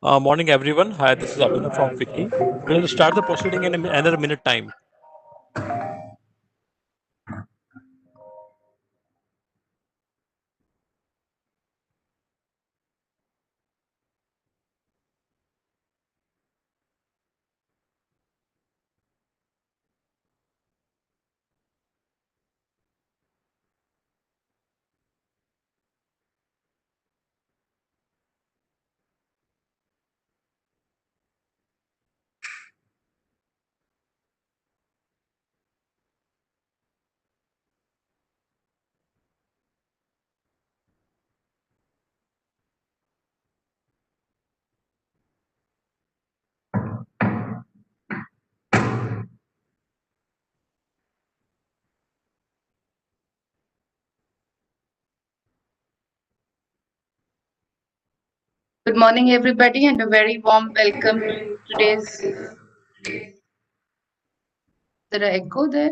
Morning, everyone. Hi, this is Abhinav from Fiki. We're going to start the proceeding in another minute time. Good morning, everybody, and a very warm welcome to today's. Did I echo there?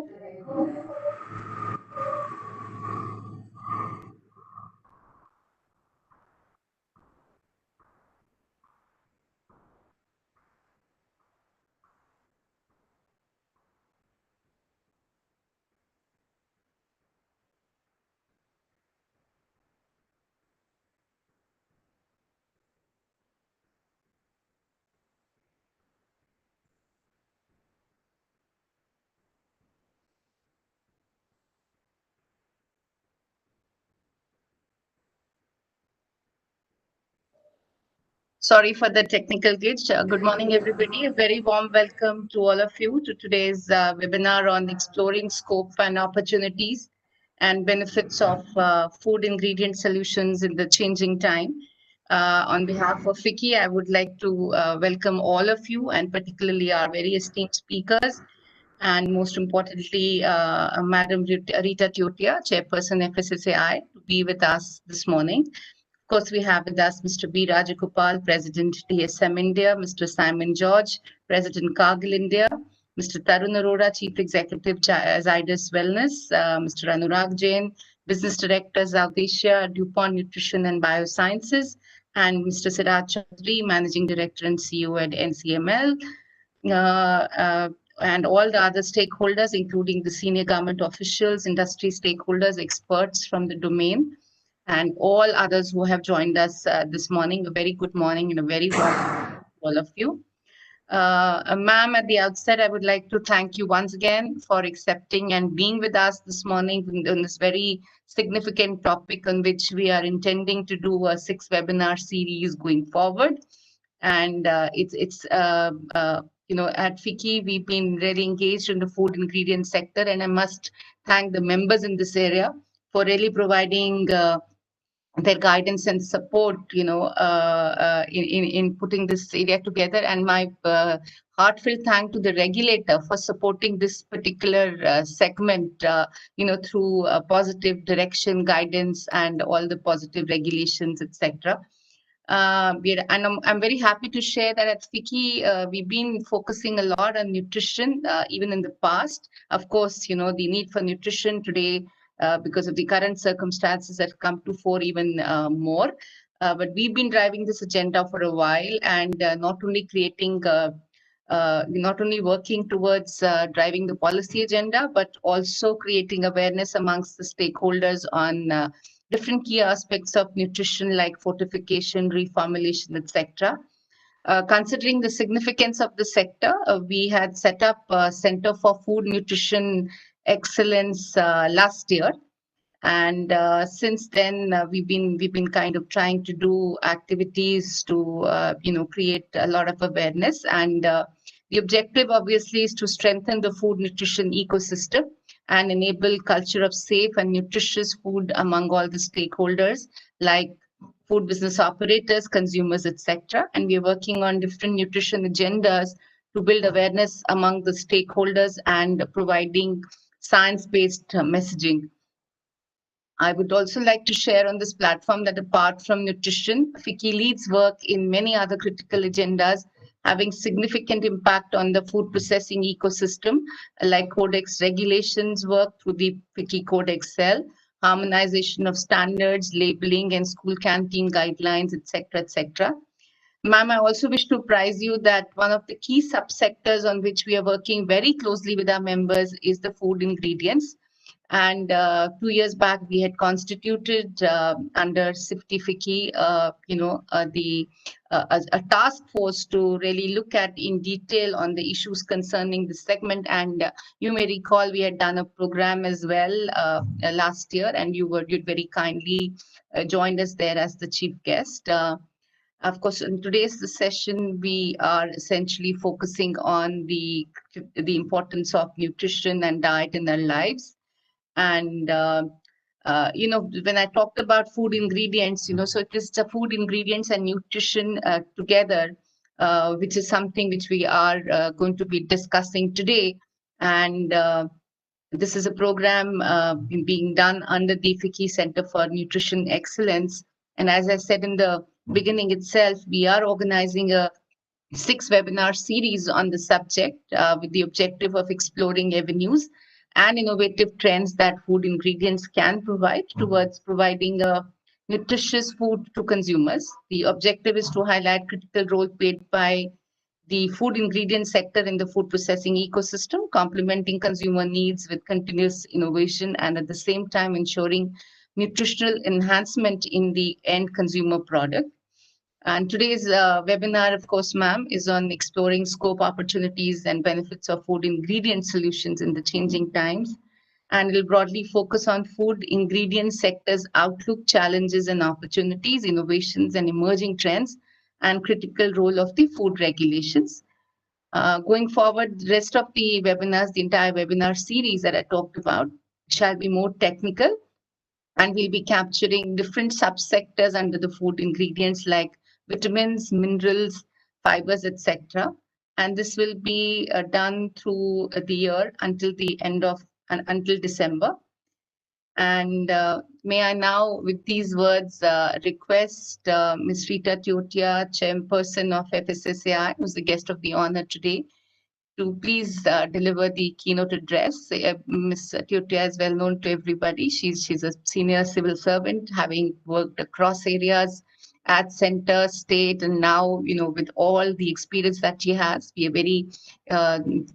Sorry for the technical glitch. Good morning, everybody. A very warm welcome to all of you to today's webinar on exploring scope and opportunities and benefits of food ingredient solutions in the changing time. On behalf of FICCI, I would like to welcome all of you and particularly our very esteemed speakers. And most importantly, Madam Rita Tiotia, Chairperson FSSAI, to be with us this morning. Of course, we have with us Mr. B. Rajagopal, President TSM India, Mr. Simon George, President Cargill India, Mr. Tarun Arora, Chief Executive Zydus Wellness, Mr. Anurag Jain, Business Director South Asia, DuPont Nutrition and Biosciences, and Mr. Siraj Chaudhary, Managing Director and CEO at NCML. Uh, uh, and all the other stakeholders, including the senior government officials, industry stakeholders, experts from the domain, and all others who have joined us this morning. A very good morning and a very warm welcome to all of you. Ma'am, at the outset, I would like to thank you once again for accepting and being with us this morning on this very significant topic on which we are intending to do a 6 webinar series going forward. And at FICCI, we've been really engaged in the food ingredient sector, and I must thank the members in this area for really providing their guidance and support, in putting this area together. And my heartfelt thank to the regulator for supporting this particular segment, through positive direction, guidance, and all the positive regulations, etc. I'm very happy to share that at FICCI, we've been focusing a lot on nutrition, even in the past. Of course, the need for nutrition today, because of the current circumstances, have come to fore even more. But we've been driving this agenda for a while, and not only working towards driving the policy agenda, but also creating awareness amongst the stakeholders on different key aspects of nutrition like fortification, reformulation, etc. Considering the significance of the sector, we had set up a Center for Food Nutrition Excellence last year, and since then we've been kind of trying to do activities to create a lot of awareness, and the objective obviously is to strengthen the food nutrition ecosystem and enable culture of safe and nutritious food among all the stakeholders like food business operators, consumers, etc. And we're working on different nutrition agendas to build awareness among the stakeholders and providing science-based messaging. I would also like to share on this platform that apart from nutrition, FICCI leads work in many other critical agendas having significant impact on the food processing ecosystem, like Codex regulations work through the FICCI Codex cell, harmonization of standards, labeling, and school canteen guidelines, etc., etc. Ma'am, I also wish to apprise you that one of the key subsectors on which we are working very closely with our members is the food ingredients. And 2 years back, we had constituted under SIFTI FICCI, a task force to really look at in detail on the issues concerning this segment. And you may recall we had done a program as well last year, and you very kindly joined us there as the chief guest. Of course, in today's session, we are essentially focusing on the importance of nutrition and diet in our lives. And when I talked about food ingredients, so it is the food ingredients and nutrition together, which is something which we are going to be discussing today. And this is a program being done under the FICCI Center for Nutrition Excellence. And as I said in the beginning itself, we are organizing a 6 webinar series on the subject with the objective of exploring avenues and innovative trends that food ingredients can provide towards providing a nutritious food to consumers. The objective is to highlight critical role played by the food ingredient sector in the food processing ecosystem, complementing consumer needs with continuous innovation and at the same time ensuring nutritional enhancement in the end consumer product. And today's webinar, of course, ma'am, is on exploring scope, opportunities, and benefits of food ingredient solutions in the changing times. And will broadly focus on food ingredient sector's outlook, challenges and opportunities, innovations and emerging trends, and critical role of the food regulations. Going forward, the rest of the webinars, the entire webinar series that I talked about, shall be more technical, and we'll be capturing different subsectors under the food ingredients like vitamins, minerals, fibers, etc. And this will be done through the year until the end of until December. And may I now, with these words, request Ms. Rita Tiotia, Chairperson of FSSAI, who's the guest of the honor today, to please deliver the keynote address. Ms. Tiotia is well known to everybody. She's a senior civil servant, having worked across areas at center, state, and now, with all the experience that she has, we are very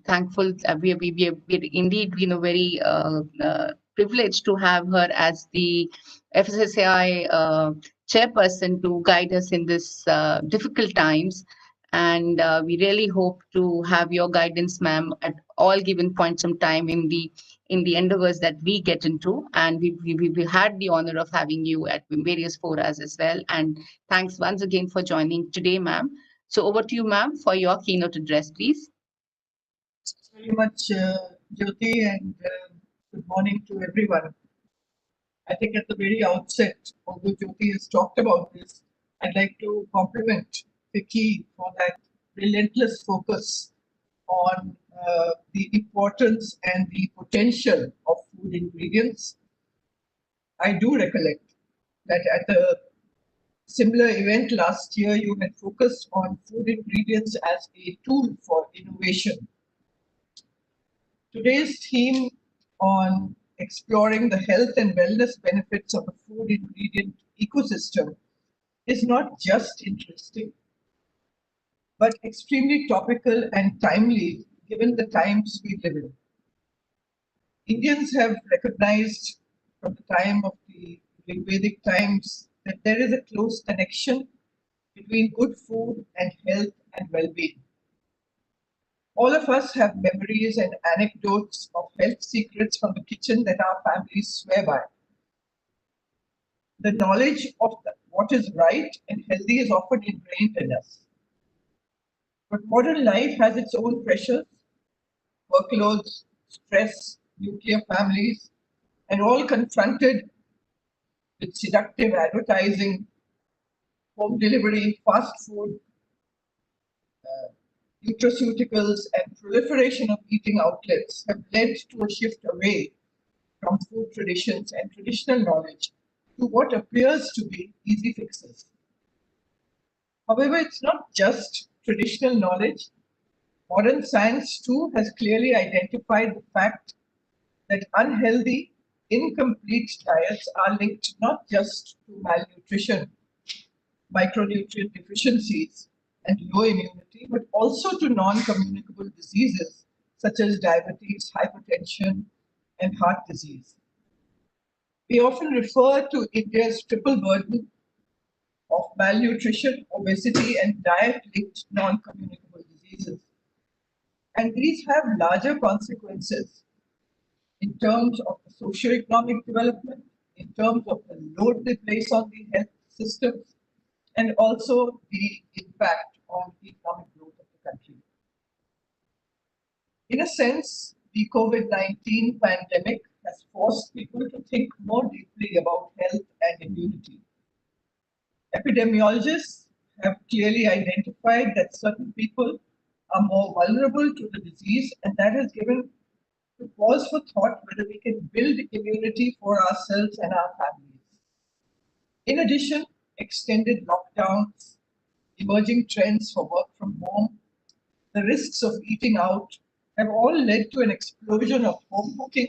thankful. We are indeed, very privileged to have her as the FSSAI chairperson to guide us in this difficult times. And we really hope to have your guidance, ma'am, at all given points of time in the endeavors that we get into. And we had the honor of having you at various forums as well. And thanks once again for joining today, ma'am. So over to you, ma'am, for your keynote address, please. Thanks very much, Jyoti, and good morning to everyone. I think at the very outset, although Jyoti has talked about this, I'd like to compliment Vicky for that relentless focus on the importance and the potential of food ingredients. I do recollect that at a similar event last year, you had focused on food ingredients as a tool for innovation. Today's theme on exploring the health and wellness benefits of the food ingredient ecosystem is not just interesting, but extremely topical and timely given the times we live in. Indians have recognized from the time of the Vedic times that there is a close connection between good food and health and well-being. All of us have memories and anecdotes of health secrets from the kitchen that our families swear by. The knowledge of what is right and healthy is often ingrained in us. But modern life has its own pressures, workloads, stress, nuclear families, and all confronted with seductive advertising, home delivery, fast food, nutraceuticals, and proliferation of eating outlets have led to a shift away from food traditions and traditional knowledge to what appears to be easy fixes. However, it's not just traditional knowledge. Modern science too has clearly identified the fact that unhealthy, incomplete diets are linked not just to malnutrition, micronutrient deficiencies, and low immunity, but also to non-communicable diseases such as diabetes, hypertension, and heart disease. We often refer to India's triple burden of malnutrition, obesity, and diet-linked non-communicable diseases. And these have larger consequences in terms of the socio-economic development, in terms of the load they place on the health systems, and also the impact on the economic growth of the country. In a sense, the COVID-19 pandemic has forced people to think more deeply about health and immunity. Epidemiologists have clearly identified that certain people are more vulnerable to the disease, and that has given to pause for thought whether we can build immunity for ourselves and our families. In addition, extended lockdowns, emerging trends for work from home, the risks of eating out have all led to an explosion of home cooking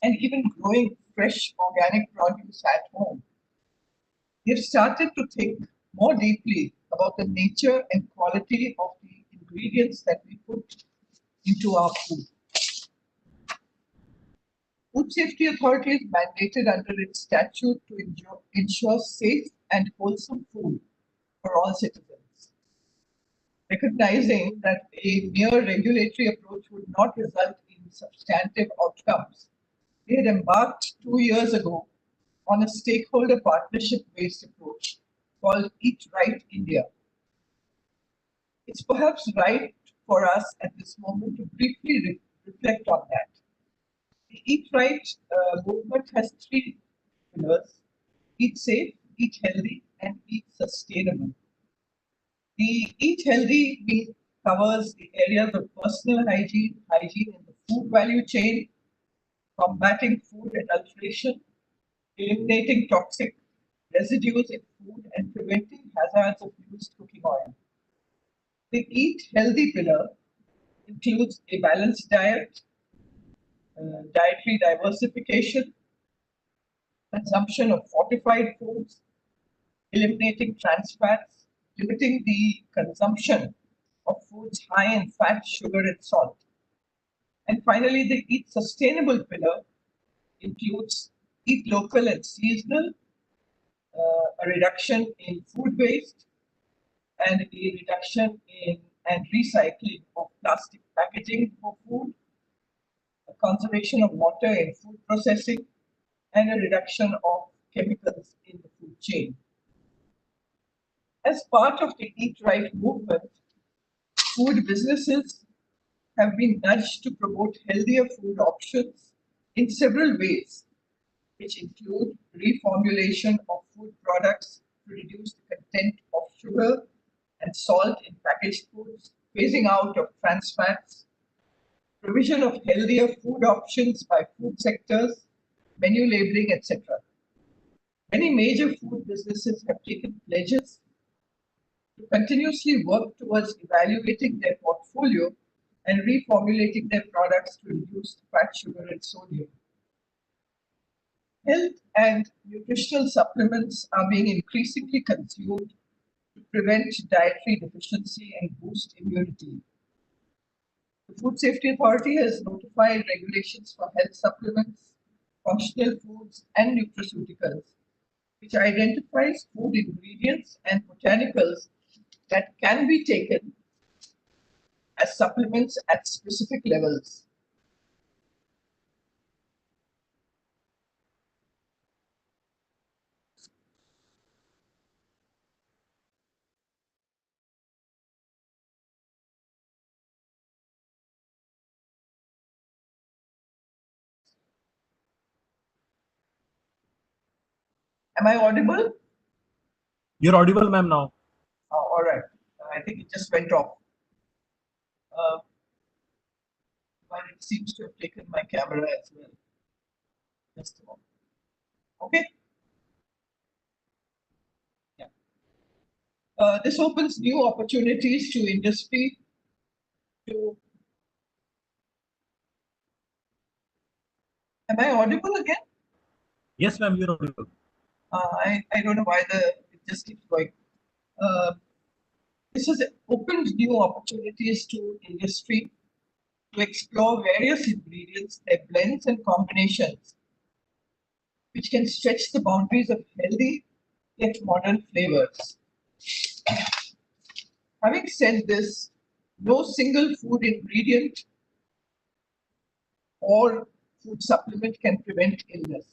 and even growing fresh organic produce at home. We've started to think more deeply about the nature and quality of the ingredients that we put into our food. Food Safety Authority is mandated under its statute to ensure safe and wholesome food for all citizens. Recognizing that a mere regulatory approach would not result in substantive outcomes, we had embarked 2 years ago on a stakeholder partnership-based approach called Eat Right India. It's perhaps right for us at this moment to briefly reflect on that. The Eat Right movement has three pillars: eat safe, eat healthy, and eat sustainable. The Eat Healthy covers the areas of personal hygiene, hygiene in the food value chain, combating food adulteration, eliminating toxic residues in food, and preventing hazards of used cooking oil. The Eat Healthy pillar includes a balanced diet, dietary diversification, consumption of fortified foods, eliminating trans fats, limiting the consumption of foods high in fat, sugar, and salt. And finally, the Eat Sustainable pillar includes eat local and seasonal, a reduction in food waste, and a reduction in and recycling of plastic packaging for food, a conservation of water in food processing, and a reduction of chemicals in the food chain. As part of the Eat Right movement, food businesses have been nudged to promote healthier food options in several ways, which include reformulation of food products to reduce the content of sugar and salt in packaged foods, phasing out of trans fats, provision of healthier food options by food sectors, menu labeling, etc. Many major food businesses have taken pledges to continuously work towards evaluating their portfolio and reformulating their products to reduce fat, sugar, and sodium. Health and nutritional supplements are being increasingly consumed to prevent dietary deficiency and boost immunity. The Food Safety Authority has notified regulations for health supplements, functional foods, and nutraceuticals, which identifies food ingredients and botanicals that can be taken as supplements at specific levels. Am I audible? You're audible, ma'am, now. All right. I think it just went off. But it seems to have taken my camera as well. Just a moment. Okay. Yeah. This opens new opportunities to industry to. Am I audible again? Yes, ma'am, you're audible. I don't know why it just keeps going. This has opened new opportunities to industry to explore various ingredients, their blends and combinations, which can stretch the boundaries of healthy yet modern flavors. Having said this, no single food ingredient or food supplement can prevent illness.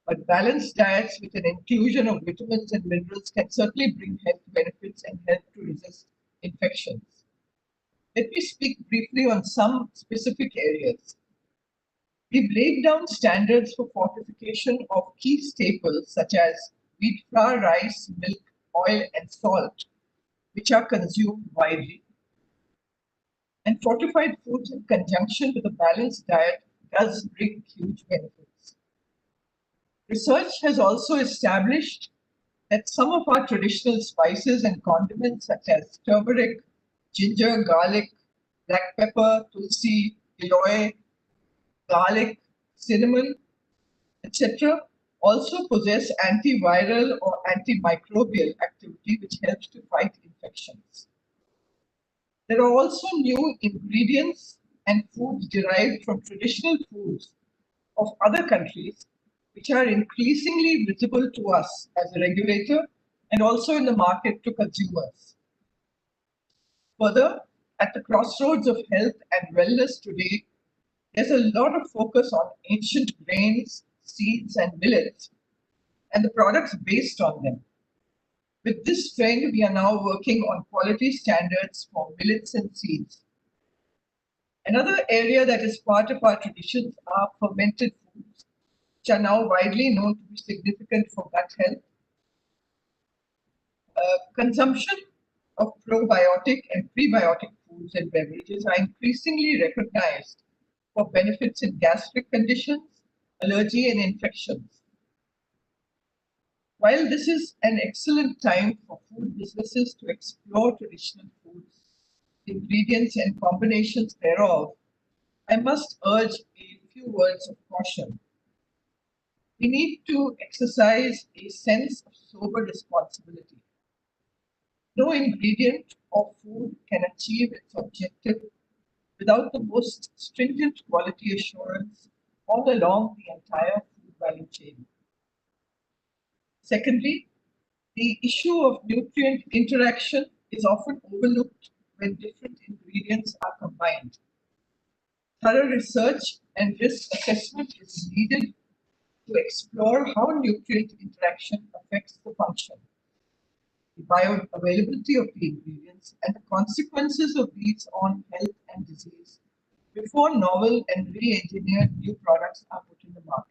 But balanced diets with an inclusion of vitamins and minerals can certainly bring health benefits and help to resist infections. Let me speak briefly on some specific areas. We've laid down standards for fortification of key staples such as wheat flour, rice, milk, oil, and salt, which are consumed widely. And fortified foods in conjunction with a balanced diet does bring huge benefits. Research has also established that some of our traditional spices and condiments such as turmeric, ginger, garlic, black pepper, tulsi, giloy, garlic, cinnamon, etc., also possess antiviral or antimicrobial activity which helps to fight infections. There are also new ingredients and foods derived from traditional foods of other countries which are increasingly visible to us as a regulator and also in the market to consumers. Further, at the crossroads of health and wellness today, there's a lot of focus on ancient grains, seeds, and millets, and the products based on them. With this trend, we are now working on quality standards for millets and seeds. Another area that is part of our traditions are fermented foods, which are now widely known to be significant for gut health. Consumption of probiotic and prebiotic foods and beverages are increasingly recognized for benefits in gastric conditions, allergy, and infections. While this is an excellent time for food businesses to explore traditional foods, ingredients, and combinations thereof, I must urge a few words of caution. We need to exercise a sense of sober responsibility. No ingredient or food can achieve its objective without the most stringent quality assurance all along the entire food value chain. Secondly, the issue of nutrient interaction is often overlooked when different ingredients are combined. Thorough research and risk assessment is needed to explore how nutrient interaction affects the function, the bioavailability of the ingredients, and the consequences of these on health and disease before novel and re-engineered new products are put in the market.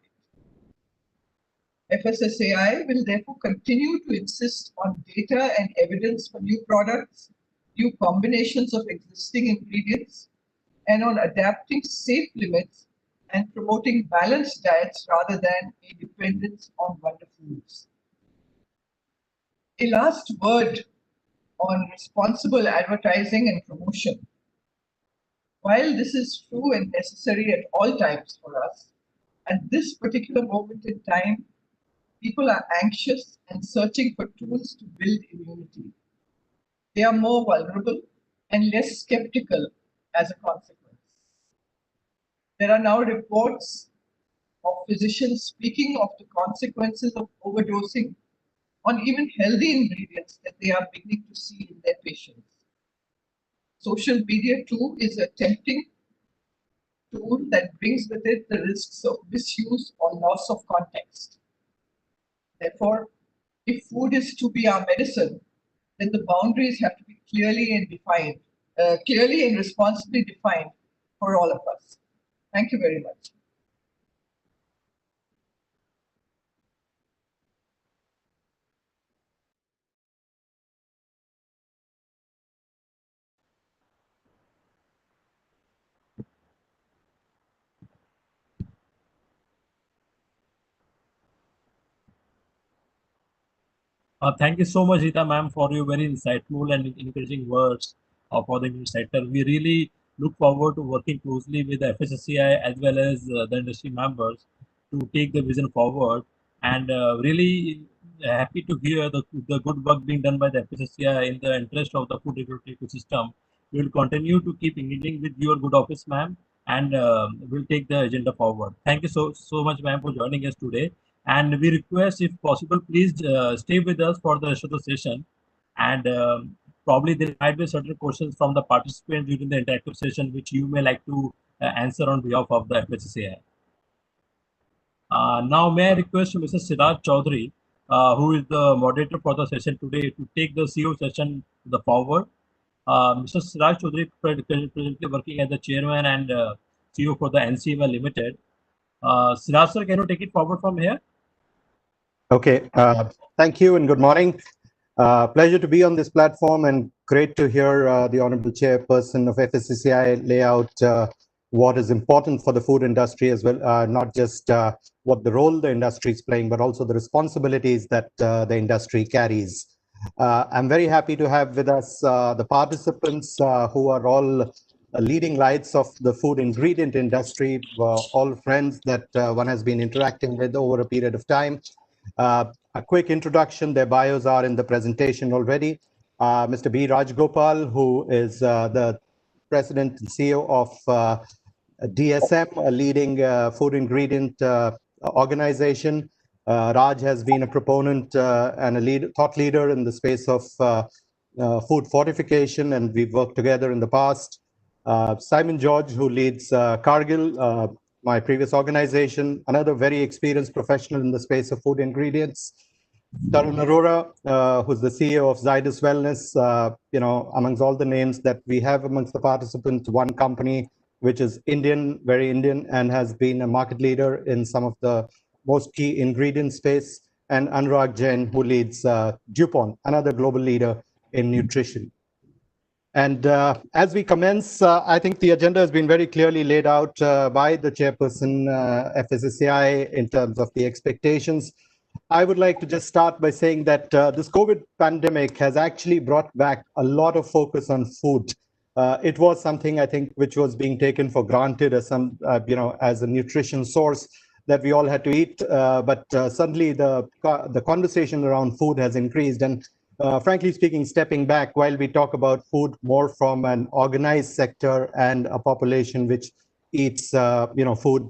FSSAI will therefore continue to insist on data and evidence for new products, new combinations of existing ingredients, and on adapting safe limits and promoting balanced diets rather than a dependence on wonder foods. A last word on responsible advertising and promotion. While this is true and necessary at all times for us, at this particular moment in time, people are anxious and searching for tools to build immunity. They are more vulnerable and less skeptical as a consequence. There are now reports of physicians speaking of the consequences of overdosing on even healthy ingredients that they are beginning to see in their patients. Social media too is a tempting tool that brings with it the risks of misuse or loss of context. Therefore, if food is to be our medicine, then the boundaries have to be clearly and responsibly defined for all of us. Thank you very much. Thank you so much, Rita ma'am, for your very insightful and encouraging words for the new sector. We really look forward to working closely with the FSSCI as well as the industry members to take the vision forward and really happy to hear the good work being done by the FSSAI in the interest of the food regulatory ecosystem. We will continue to keep engaging with your good office, ma'am, and we'll take the agenda forward. Thank you so much, ma'am, for joining us today. And we request, if possible, please stay with us for the rest of the session. And probably there might be certain questions from the participants during the interactive session, which you may like to answer on behalf of the FSSAI. Now, may I request Mr. Siraj Chaudhary, who is the moderator for the session today, to take the CEO session to the forward. Mr. Siraj Chaudhary presently working as the chairman and CEO for the NCML Limited. Siraj sir, can you take it forward from here? Okay, thank you and good morning. Pleasure to be on this platform and great to hear the Honorable Chairperson of FSCCI lay out what is important for the food industry as well, not just what the role the industry is playing, but also the responsibilities that the industry carries. I'm very happy to have with us the participants who are all leading lights of the food ingredient industry, all friends that one has been interacting with over a period of time. A quick introduction, their bios are in the presentation already. Mr. B. Rajgopal, who is the President and CEO of DSM, a leading food ingredient organization. Raj has been a proponent and a thought leader in the space of food fortification, and we've worked together in the past. Simon George, who leads Cargill, my previous organization, another very experienced professional in the space of food ingredients. Tarun Arora, who's the CEO of Zydus Wellness, amongst all the names that we have amongst the participants, one company which is Indian, very Indian, and has been a market leader in some of the most key ingredient space, and Anurag Jain, who leads DuPont, another global leader in nutrition. And as we commence, I think the agenda has been very clearly laid out by the chairperson, FSSAI, in terms of the expectations. I would like to just start by saying that this COVID pandemic has actually brought back a lot of focus on food. It was something, I think, which was being taken for granted as some, as a nutrition source that we all had to eat. But suddenly the conversation around food has increased. And frankly speaking, stepping back, while we talk about food more from an organized sector and a population which eats, food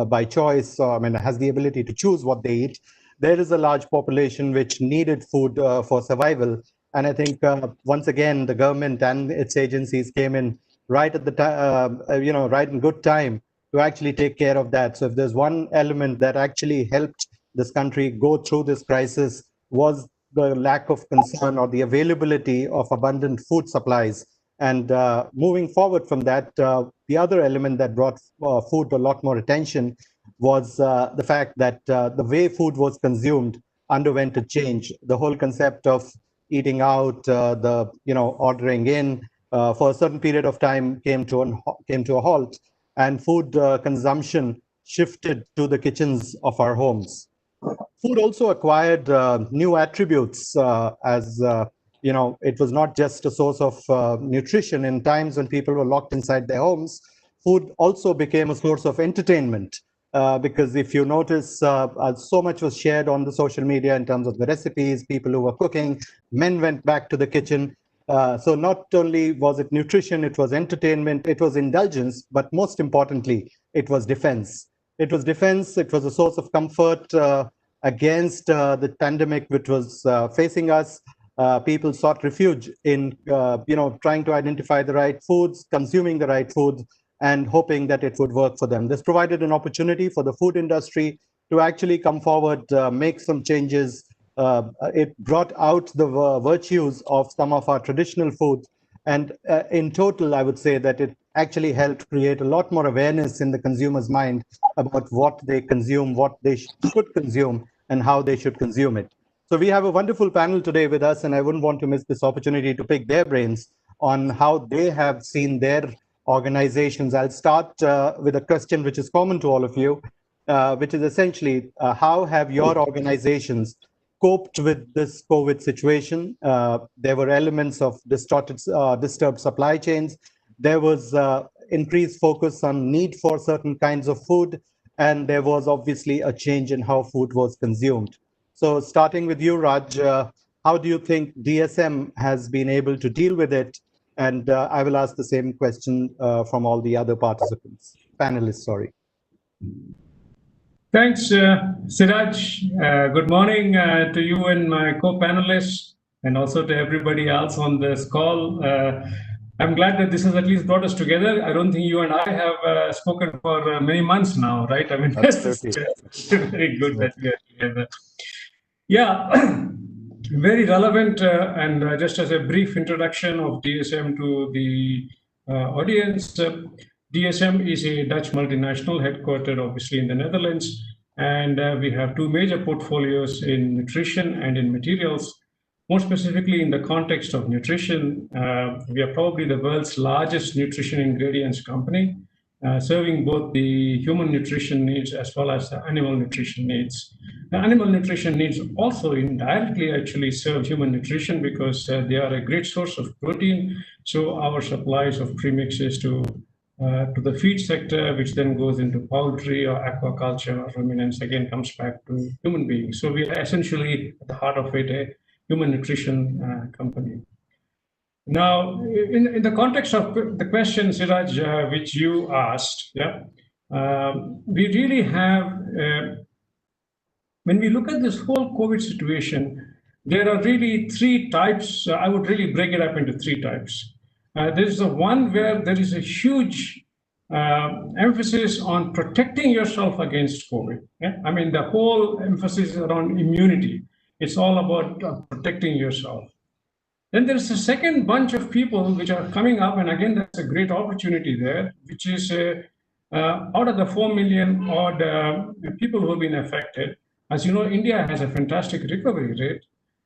by choice, has the ability to choose what they eat, there is a large population which needed food for survival. And I think once again, the government and its agencies came in right at the time, right in good time to actually take care of that. So if there's one element that actually helped this country go through this crisis, was the lack of concern or the availability of abundant food supplies. And moving forward from that, the other element that brought food a lot more attention was the fact that the way food was consumed underwent a change. The whole concept of eating out, ordering in for a certain period of time came to a halt, and food consumption shifted to the kitchens of our homes. Food also acquired new attributes as it was not just a source of nutrition. In times when people were locked inside their homes, food also became a source of entertainment. Because if you notice, so much was shared on the social media in terms of the recipes, people who were cooking, men went back to the kitchen. So not only was it nutrition, it was entertainment, it was indulgence, but most importantly, it was defense. It was defense, it was a source of comfort against the pandemic which was facing us. People sought refuge in, trying to identify the right foods, consuming the right foods, and hoping that it would work for them. This provided an opportunity for the food industry to actually come forward, make some changes. It brought out the virtues of some of our traditional foods. And in total, I would say that it actually helped create a lot more awareness in the consumer's mind about what they consume, what they should consume, and how they should consume it. So we have a wonderful panel today with us, and I wouldn't want to miss this opportunity to pick their brains on how they have seen their organizations. I'll start with a question which is common to all of you, which is essentially, how have your organizations coped with this COVID situation? There were elements of disturbed supply chains. There was increased focus on need for certain kinds of food, and there was obviously a change in how food was consumed. So starting with you, Raj, how do you think DSM has been able to deal with it? And I will ask the same question from all the other participants, panelists, sorry. Thanks, Siraj. Good morning to you and my co-panelists, and also to everybody else on this call. I'm glad that this has at least brought us together. I don't think you and I have spoken for many months now, right? I mean, it's very good that we are together. Yeah, very relevant. And just as a brief introduction of DSM to the audience, DSM is a Dutch multinational headquartered obviously in the Netherlands. And we have two major portfolios in nutrition and in materials. More specifically, in the context of nutrition, we are probably the world's largest nutrition ingredients company, serving both the human nutrition needs as well as the animal nutrition needs. The animal nutrition needs also indirectly actually serve human nutrition because they are a great source of protein. So our supplies of premixes to the feed sector, which then goes into poultry or aquaculture or ruminants, again comes back to human beings. So we are essentially at the heart of it a human nutrition company. Now, in the context of the question, Siraj, which you asked, we really have, when we look at this whole COVID situation, there are really three types. I would really break it up into three types. There's the one where there is a huge emphasis on protecting yourself against COVID. Yeah? I mean, the whole emphasis is around immunity. It's all about protecting yourself. Then there's a second bunch of people which are coming up, and again, that's a great opportunity there, which is out of the 4 million odd people who have been affected. As you know, India has a fantastic recovery rate,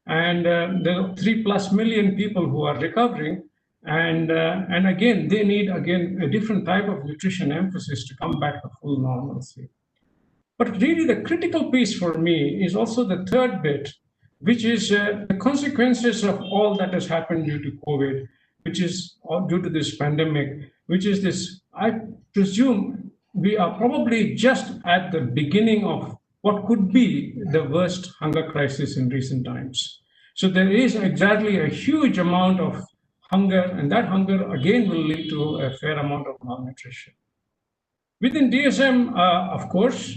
and there are 3+ million people who are recovering. And again, they need, a different type of nutrition emphasis to come back to full normalcy. But really the critical piece for me is also the third bit, which is the consequences of all that has happened due to COVID, which is due to this pandemic, which is this, I presume we are probably just at the beginning of what could be the worst hunger crisis in recent times. So there is exactly a huge amount of hunger, and that hunger again will lead to a fair amount of malnutrition. Within DSM, of course,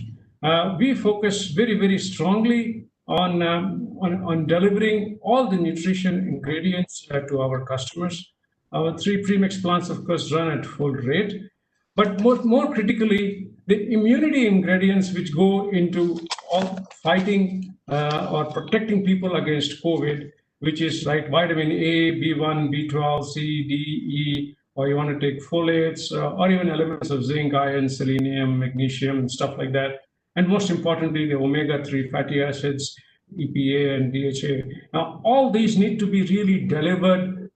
we focus very, very strongly on delivering all the nutrition ingredients to our customers. Our 3 premix plants, of course, run at full rate. But more critically, the immunity ingredients which go into all fighting or protecting people against COVID, which is like vitamin A, B1, B12, C, D, E, or you want to take folates, or even elements of zinc, iron, selenium, magnesium, and stuff like that. And most importantly, the omega-3 fatty acids, EPA and DHA. Now, all these need to be really delivered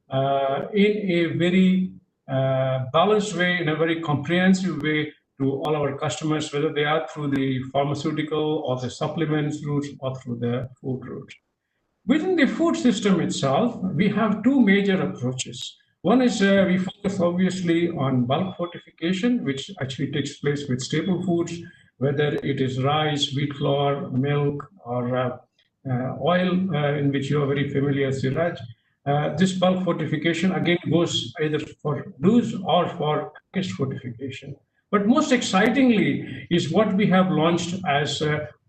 in a very balanced way, in a very comprehensive way to all our customers, whether they are through the pharmaceutical or the supplements route or through the food route. Within the food system itself, we have 2 major approaches. One is we focus obviously on bulk fortification, which actually takes place with staple foods, whether it is rice, wheat flour, milk, or oil, in which you are very familiar, Siraj. This bulk fortification again goes either for loose or for packaged fortification. But most excitingly is what we have launched as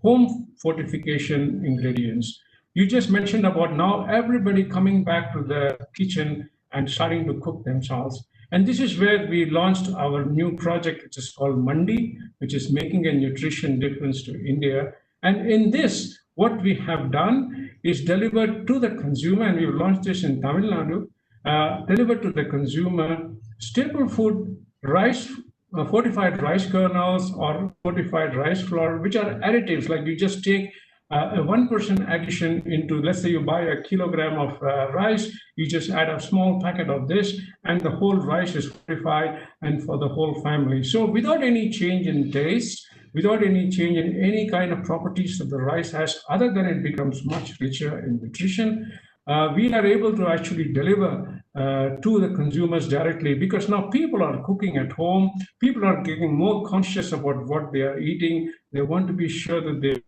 home fortification ingredients. You just mentioned about now everybody coming back to the kitchen and starting to cook themselves. And this is where we launched our new project, which is called Mandi, which is making a nutrition difference to India. And in this, what we have done is delivered to the consumer, and we've launched this in Tamil Nadu, delivered to the consumer staple food, rice, fortified rice kernels or fortified rice flour, which are additives, like you just take a 1% addition into, let's say you buy a kilogram of rice, you just add a small packet of this, and the whole rice is fortified and for the whole family. So without any change in taste, without any change in any kind of properties that the rice has, other than it becomes much richer in nutrition, we are able to actually deliver to the consumers directly, because now people are cooking at home, people are getting more conscious about what they are eating. They want to be sure that they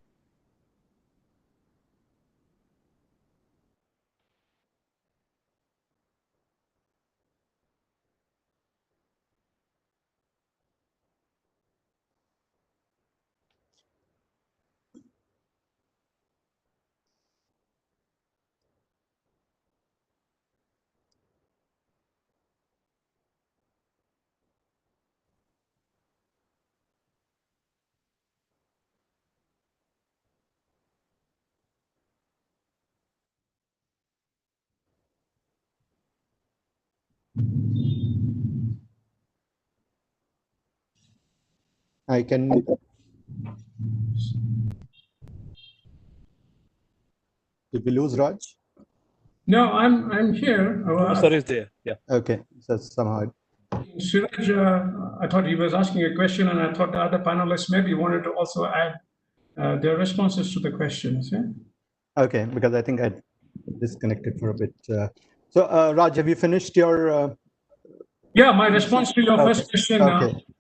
I can. Did we lose Raj? No, I'm here. Sir is there. Yeah. Okay, so somehow. Siraj, I thought he was asking a question, and I thought the other panelists maybe wanted to also add their responses to the questions. Yeah? Okay, because I think I disconnected for a bit. So, Raj, have you finished your? Yeah, my response to your first question.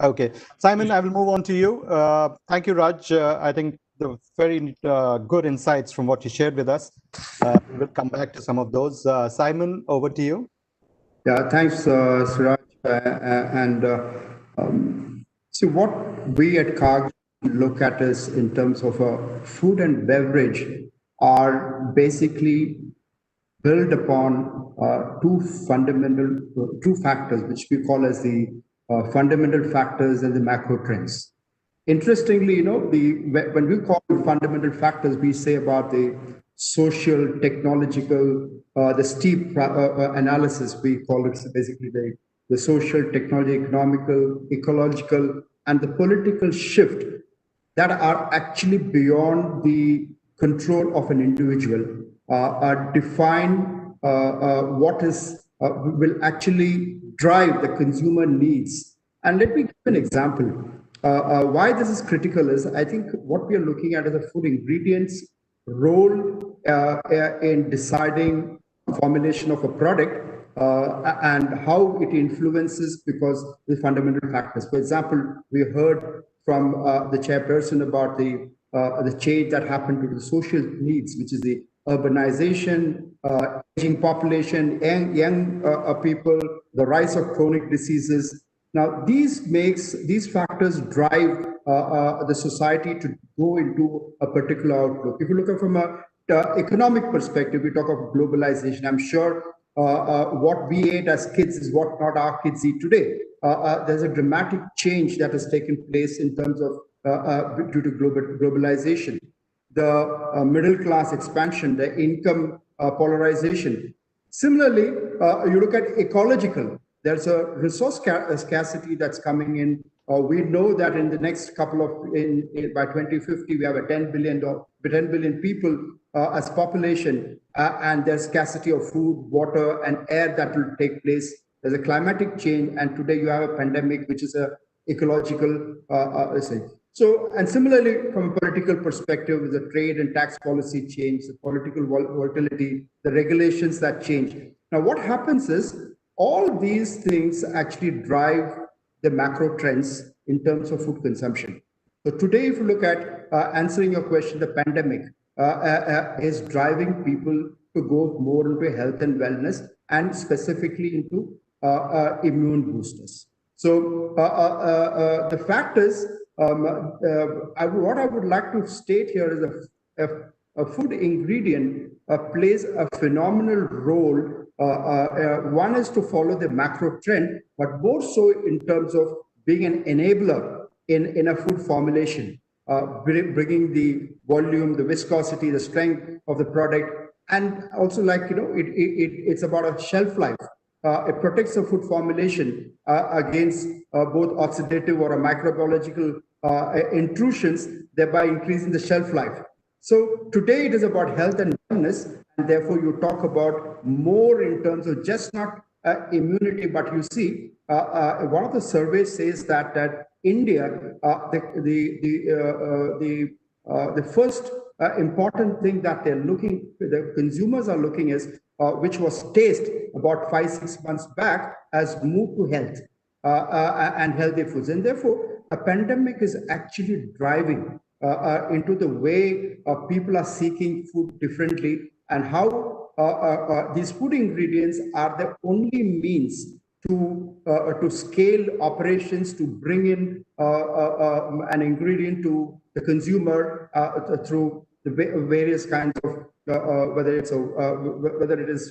Okay. Simon, I will move on to you. Thank you, Raj. I think the very good insights from what you shared with us. We'll come back to some of those. Simon, over to you. Yeah, thanks, Suraj. So what we at Cargill look at is in terms of food and beverage are basically built upon two factors, which we call as the fundamental factors and the macro trends. Interestingly, when we call fundamental factors, we say about the social, technological, the steep analysis. We call it basically the social, technology, economical, ecological, and the political shift that are actually beyond the control of an individual, define what is will actually drive the consumer needs. And let me give an example. Why this is critical is I think what we are looking at is the food ingredients role in deciding formulation of a product and how it influences because the fundamental factors. For example, we heard from the chairperson about the change that happened to the social needs, which is the urbanization, aging population, young people, the rise of chronic diseases. Now, these factors drive the society to go into a particular outlook. If you look at from a economic perspective, we talk of globalization. I'm sure what we ate as kids is what not our kids eat today. There's a dramatic change that has taken place in terms of due to globalization, the middle class expansion, the income polarization. Similarly, you look at ecological. There's a resource scarcity that's coming in. We know that in the next couple of by 2050 we have a 10 billion people as population, and there's scarcity of food, water, and air that will take place. There's a climatic change, and today you have a pandemic, which is a ecological thing. So, and similarly, from a political perspective, with the trade and tax policy change, the political volatility, the regulations that change. Now, what happens is all these things actually drive the macro trends in terms of food consumption. So today, if you look at answering your question, the pandemic is driving people to go more into health and wellness and specifically into immune boosters. So the fact is, what I would like to state here is a food ingredient plays a phenomenal role. One is to follow the macro trend, but more so in terms of being an enabler in a food formulation, bringing the volume, the viscosity, the strength of the product, and also it's about a shelf life. It protects the food formulation against both oxidative or microbiological intrusions, thereby increasing the shelf life. So today it is about health and wellness, and therefore you talk about more in terms of just not immunity, but you see one of the surveys says that India, the first important thing that the consumers are looking is, which was taste about 5-6 months back, has moved to health and healthy foods. And therefore, a pandemic is actually driving into the way people are seeking food differently, and how these food ingredients are the only means to scale operations, to bring in an ingredient to the consumer through the various kinds of whether it is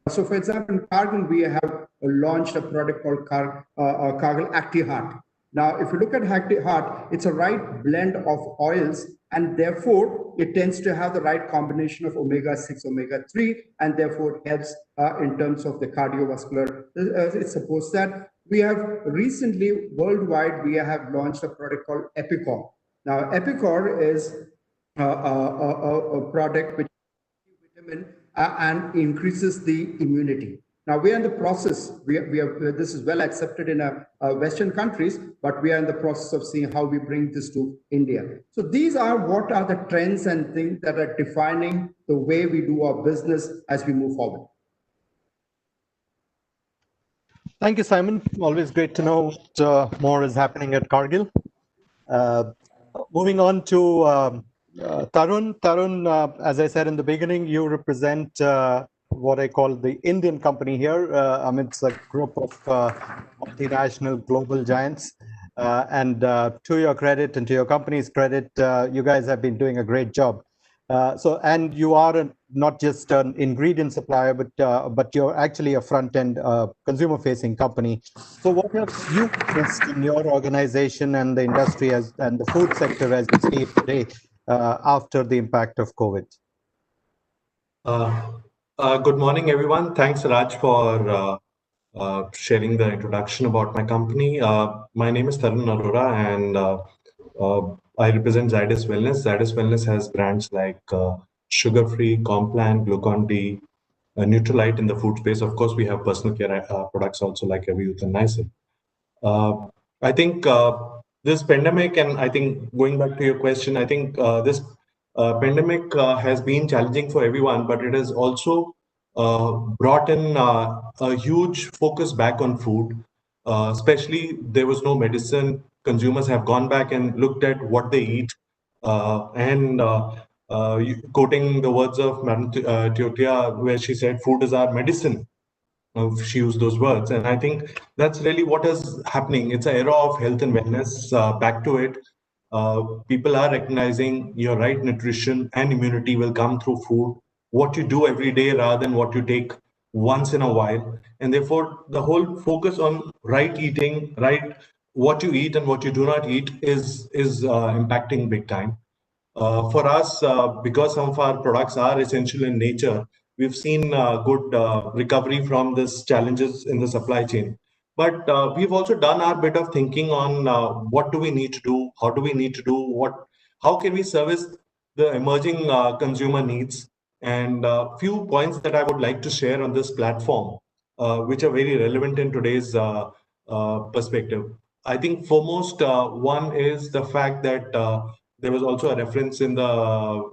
so, for example, in Cargill, we have launched a product called Cargill ActiHeart. Now, if you look at ActiHeart, it's a right blend of oils, and therefore it tends to have the right combination of omega-6, omega-3, and therefore helps in terms of the cardiovascular. It's supposed that we have recently, worldwide, we have launched a product called Epicor. Now, Epicor is a product which vitamin and increases the immunity. Now we are in the process. This is well accepted in Western countries, but we are in the process of seeing how we bring this to India. So these are what are the trends and things that are defining the way we do our business as we move forward. Thank you, Simon. Always great to know what more is happening at Cargill. Moving on to Tarun. Tarun, as I said in the beginning, you represent what I call the Indian company here amidst a group of multinational global giants. And to your credit and to your company's credit, you guys have been doing a great job. And you are not just an ingredient supplier, but you're actually a front-end consumer-facing company. So what have you witnessed in your organization and the industry and the food sector as you see it today after the impact of COVID? Good morning, everyone. Thanks, Raj, for sharing the introduction about my company. My name is Tarun Arora, and I represent Zydus Wellness. Zydus Wellness has brands like Sugar Free, Complan, Glucon-D, Neutralite in the food space. Of course, we have personal care products also like Everyuth and Nycil. I think this pandemic, and I think going back to your question, I think this pandemic has been challenging for everyone, but it has also brought in a huge focus back on food. Especially, there was no medicine. Consumers have gone back and looked at what they eat. Quoting the words of Madam Tiotia, where she said, "Food is our medicine." She used those words, and I think that's really what is happening. It's an era of health and wellness. Back to it, people are recognizing you're right. Nutrition and immunity will come through food. What you do every day rather than what you take once in a while, and therefore the whole focus on right eating, right what you eat and what you do not eat is impacting big time. For us, because some of our products are essential in nature, we've seen good recovery from these challenges in the supply chain. But we've also done our bit of thinking on what do we need to do, how do we need to do, how can we service the emerging consumer needs, and a few points that I would like to share on this platform, which are very relevant in today's perspective. I think foremost one is the fact that there was also a reference in the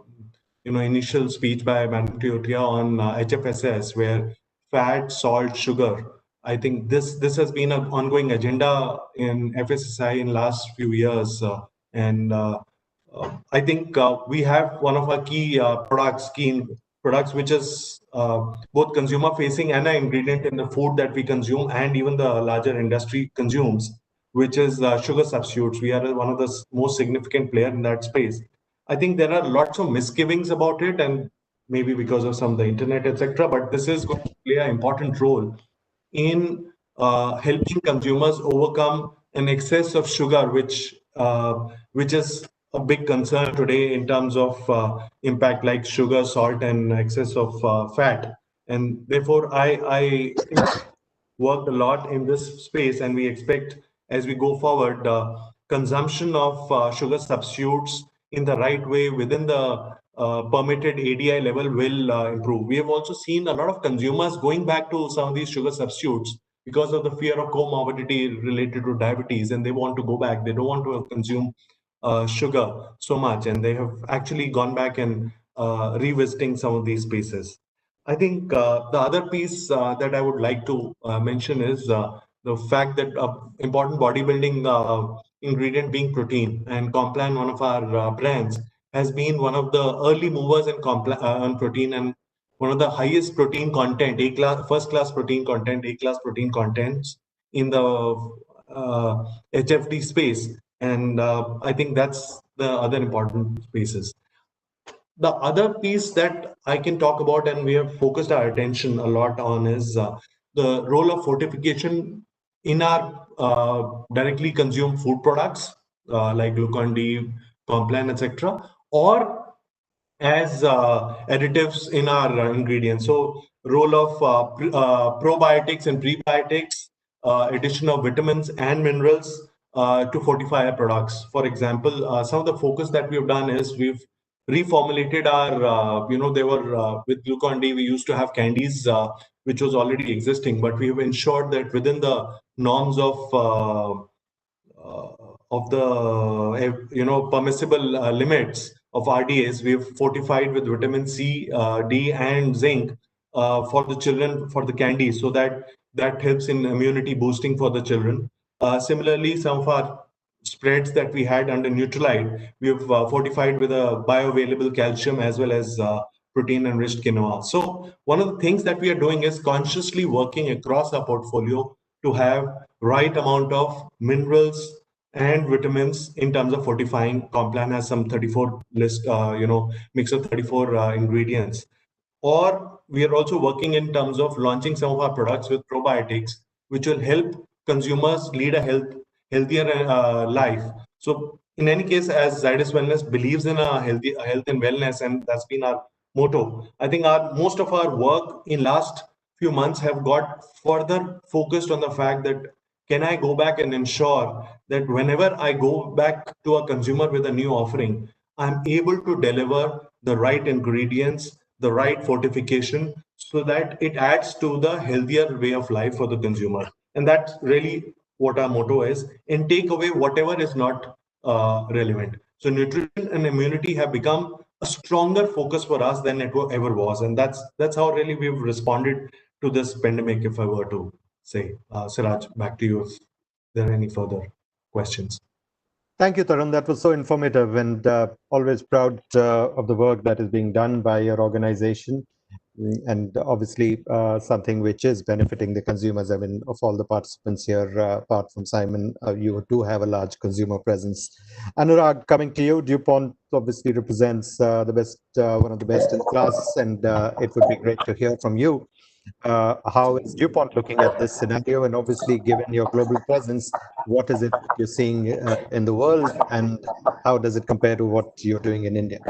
initial speech by Madam Tiotia on HFSS, where fat, salt, sugar. I think this has been an ongoing agenda in FSSAI in last few years, and I think we have one of our key products, which is both consumer facing and an ingredient in the food that we consume and even the larger industry consumes, which is sugar substitutes. We are one of the most significant player in that space. I think there are lots of misgivings about it, and maybe because of some of the internet, etc. But this is going to play an important role in helping consumers overcome an excess of sugar, which is a big concern today in terms of impact like sugar, salt, and excess of fat. And therefore, I worked a lot in this space, and we expect as we go forward, consumption of sugar substitutes in the right way within the permitted ADI level will improve. We have also seen a lot of consumers going back to some of these sugar substitutes because of the fear of comorbidity related to diabetes, and they want to go back. They don't want to consume sugar so much, and they have actually gone back and revisiting some of these spaces. I think the other piece that I would like to mention is the fact that important bodybuilding ingredient being protein, and Complan, one of our brands, has been one of the early movers in on protein, and one of the highest protein content, first class protein content, A-class protein contents in the HFD space. And I think that's the other important spaces. The other piece that I can talk about, and we have focused our attention a lot on, is the role of fortification in our directly consumed food products like Glucon-D, Complan, etc., or as additives in our ingredients. So role of probiotics and prebiotics, addition of vitamins and minerals to fortify our products. For example, some of the focus that we've done is we've reformulated our, they were with Glucon-D, we used to have candies, which was already existing, but we have ensured that within the norms of the permissible limits of RDAs, we've fortified with vitamin C, D, and zinc for the children for the candy, so that helps in immunity boosting for the children. Similarly, some of our spreads that we had under Neutralite, we have fortified with a bioavailable calcium as well as protein enriched quinoa. So one of the things that we are doing is consciously working across our portfolio to have right amount of minerals and vitamins in terms of fortifying. Complan has some 34 list, mix of 34 ingredients. Or we are also working in terms of launching some of our products with probiotics, which will help consumers lead a healthier life. So in any case, as Zydus Wellness believes in a healthy health and wellness, and that's been our motto, I think most of our work in last few months have got further focused on the fact that can I go back and ensure that whenever I go back to a consumer with a new offering, I'm able to deliver the right ingredients, the right fortification, so that it adds to the healthier way of life for the consumer. And that's really what our motto is, and take away whatever is not relevant. So nutrition and immunity have become a stronger focus for us than it ever was. And that's how really we've responded to this pandemic, if I were to say. Siraj, back to you if there are any further questions. Thank you, Tarun. That was so informative, and always proud of the work that is being done by your organization. And obviously something which is benefiting the consumers. I mean, of all the participants here, apart from Simon, you do have a large consumer presence. Anurag, coming to you, DuPont obviously represents the best, one of the best in class, and it would be great to hear from you. How is DuPont looking at this scenario? And obviously, given your global presence, what is it you're seeing in the world, and how does it compare to what you're doing in India?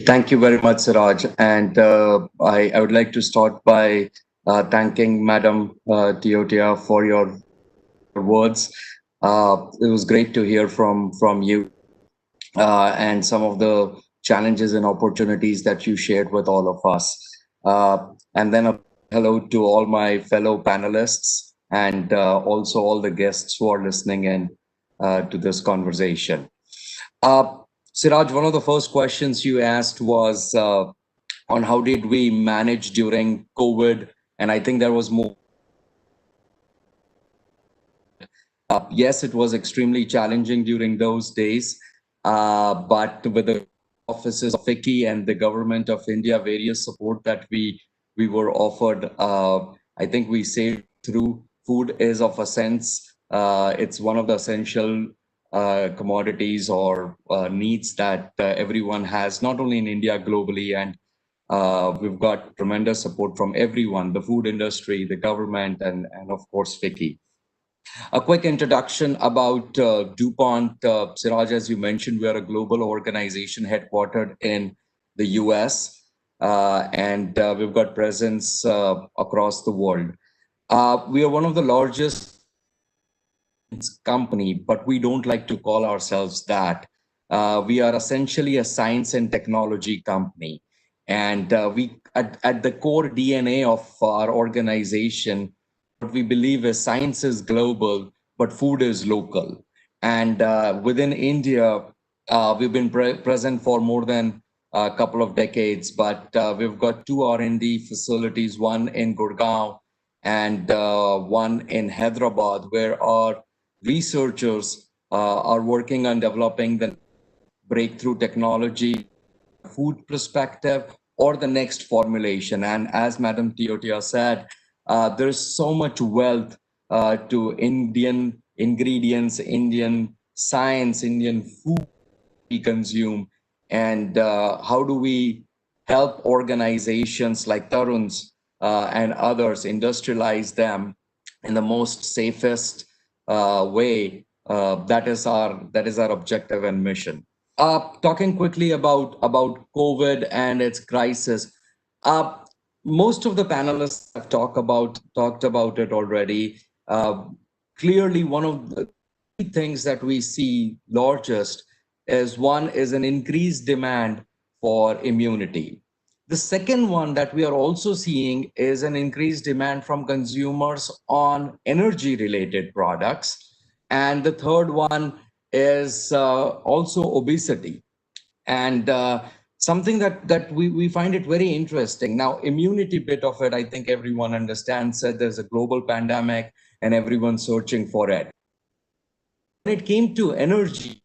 Thank you very much, Siraj. And I would like to start by thanking Madam Teotia for your words. It was great to hear from you and some of the challenges and opportunities that you shared with all of us. And then a hello to all my fellow panelists and also all the guests who are listening in to this conversation. Siraj, one of the first questions you asked was on how did we manage during COVID, and I think there was more. Yes, it was extremely challenging during those days, but with the offices of FICCI and the government of India, various support that we were offered, I think we sailed through. Food is of a sense, it's one of the essential commodities or needs that everyone has, not only in India, globally. And we've got tremendous support from everyone, the food industry, the government, and of course, FICCI. A quick introduction about DuPont. Siraj, as you mentioned, we are a global organization headquartered in the US, and we've got presence across the world. We are one of the largest company, but we don't like to call ourselves that. We are essentially a science and technology company. And we at the core DNA of our organization, what we believe is science is global, but food is local. And within India, we've been present for more than a couple of decades, but we've got two R&D facilities, one in Gurgaon and one in Hyderabad, where our researchers are working on developing the breakthrough technology, food perspective, or the next formulation. And as Madam Teotia said, there's so much wealth to Indian ingredients, Indian science, Indian food we consume, and how do we help organizations like Tarun's and others industrialize them in the most safest way. That is our objective and mission. Talking quickly about COVID and its crisis. Uh, Most of the panelists have talked about it already. Clearly, one of the things that we see largest is one is an increased demand for immunity. The second one that we are also seeing is an increased demand from consumers on energy related products. And the third one is also obesity. And something that we find it very interesting. Now, immunity bit of it, I think everyone understands that there's a global pandemic and everyone's searching for it. When it came to energy,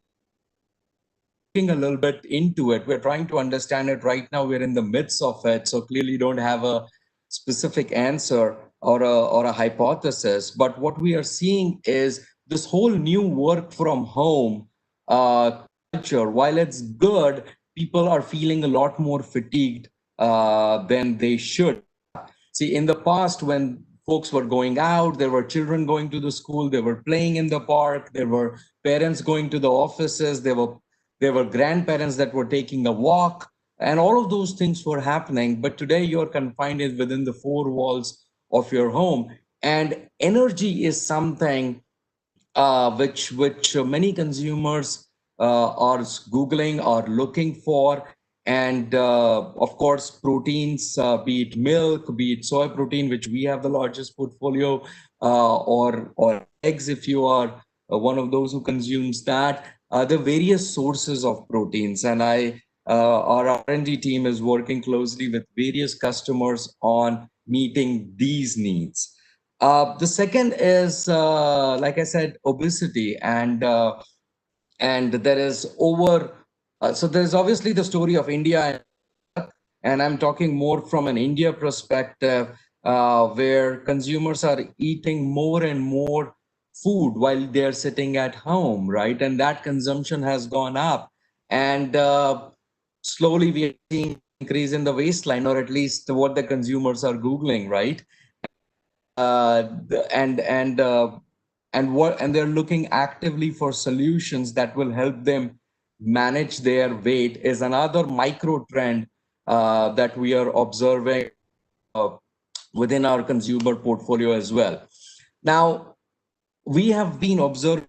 looking a little bit into it, we're trying to understand it right now. We're in the midst of it, so clearly don't have a specific answer or a hypothesis. But what we are seeing is this whole new work from home culture. While it's good, people are feeling a lot more fatigued than they should. See, in the past, when folks were going out, there were children going to the school, they were playing in the park, there were parents going to the offices, there were grandparents that were taking a walk, and all of those things were happening. But today you're confined within the four walls of your home. And energy is something which many consumers are googling or looking for. And of course, proteins, be it milk, be it soy protein, which we have the largest portfolio, or eggs, if you are one of those who consumes that. There are various sources of proteins, and our R&D team is working closely with various customers on meeting these needs. The second is, like I said, obesity, and there is over. So there is obviously the story of India, and I'm talking more from an India perspective, where consumers are eating more and more food while they're sitting at home, right? And that consumption has gone up, and slowly we are seeing increase in the waistline, or at least what the consumers are googling, right? And they're looking actively for solutions that will help them manage their weight is another micro trend that we are observing uh, within our consumer portfolio as well. Now, we have been observing,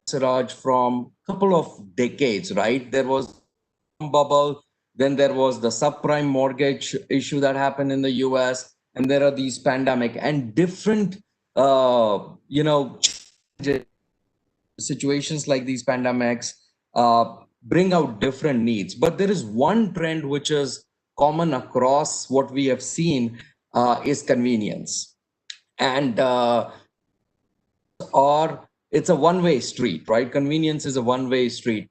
Siraj, from a couple of decades, right? There was bubble, then there was the subprime mortgage issue that happened in the US, and there are these pandemic and different, you know, situations like these pandemics bring out different needs. But there is one trend which is common across what we have seen is convenience. And or it's a one-way street, right? Convenience is a one-way street.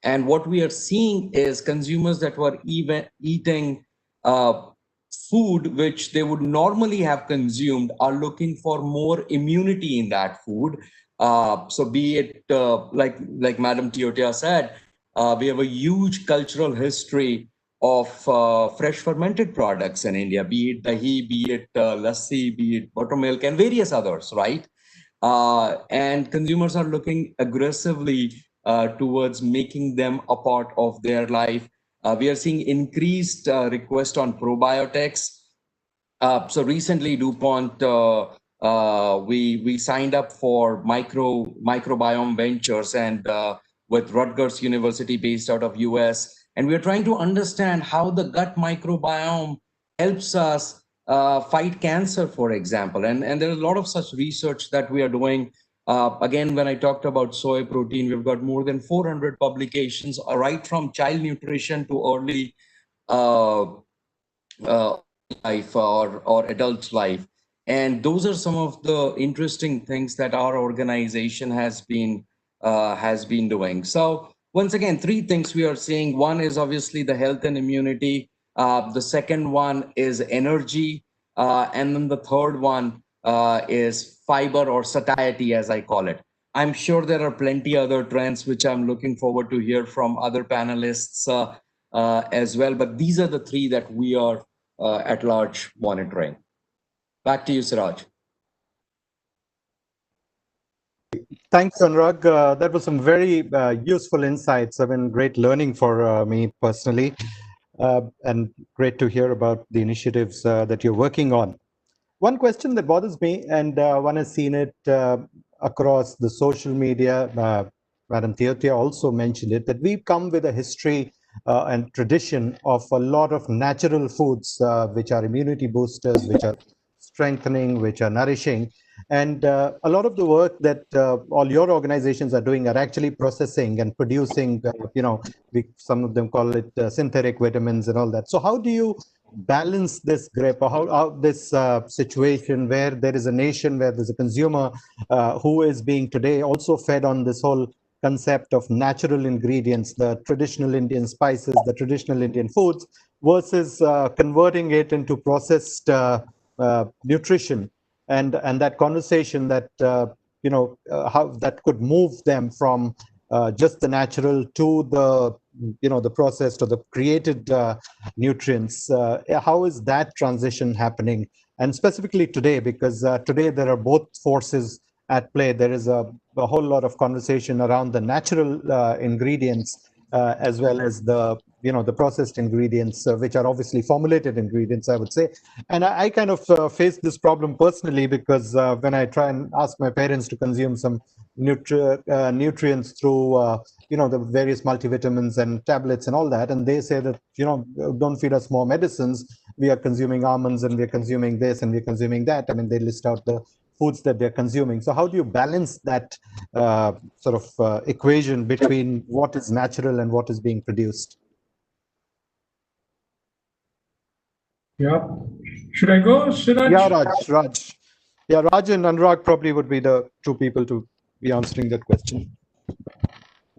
And what we are seeing is consumers that were even eating food which they would normally have consumed are looking for more immunity in that food. So be it like Madam Tiotia said, we have a huge cultural history of fresh fermented products in India, be it dahi, be it lassi, be it buttermilk, and various others, right? And consumers are looking aggressively towards making them a part of their life. We are seeing increased request on probiotics. So recently, DuPont, we signed up for microbiome ventures and with Rutgers University based out of US, and we're trying to understand how the gut microbiome helps us fight cancer, for example. And there's a lot of such research that we are doing. Again, when I talked about soy protein, we've got more than 400 publications, right from child nutrition to early uh, uh, life or adult life. And those are some of the interesting things that our organization has been doing. So once again, three things we are seeing. One is obviously the health and immunity. The second one is energy. And then the third one is fiber or satiety, as I call it. I'm sure there are plenty other trends which I'm looking forward to hear from other panelists as well. But these are the three that we are at large monitoring. Back to you, Siraj. Thanks, Anurag. That was some very useful insights. I mean, great learning for me personally, and great to hear about the initiatives that you're working on. One question that bothers me, and one has seen it across the social media, Madam Teotia also mentioned it, that we've come with a history and tradition of a lot of natural foods, which are immunity boosters, which are strengthening, which are nourishing. And a lot of the work that all your organizations are doing are actually processing and producing, some of them call it synthetic vitamins and all that. So how do you balance this grip, or how this situation where there is a nation, where there's a consumer who is being today also fed on this whole concept of natural ingredients, the traditional Indian spices, the traditional Indian foods, versus converting it into processed nutrition, and that conversation that how that could move them from just the natural to the the processed or the created nutrients. How is that transition happening? And specifically today, because today there are both forces at play. There is a whole lot of conversation around the natural ingredients as well as the the processed ingredients, which are obviously formulated ingredients, I would say. And I kind of face this problem personally, because when I try and ask my parents to consume some nutrients through the various multivitamins and tablets and all that, and they say that don't feed us more medicines, we are consuming almonds and we're consuming this and we're consuming that. I mean, they list out the foods that they're consuming. So how do you balance that sort of equation between what is natural and what is being produced? Yeah. Should I go, Siraj? Yeah, Raj. Yeah, Raj and Anurag probably would be the two people to be answering that question.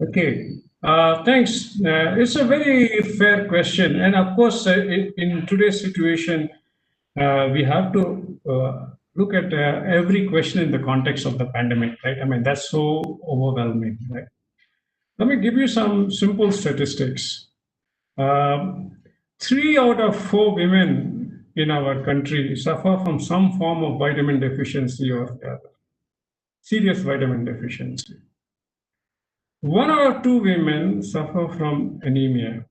Okay. Thanks. It's a very fair question. And of course, in today's situation, we have to look at every question in the context of the pandemic, right? I mean, that's so overwhelming, right? Let me give you some simple statistics. 3 out of 4 women in our country suffer from some form of vitamin deficiency or the other, serious vitamin deficiency. 1 out of 2 women suffer from anemia,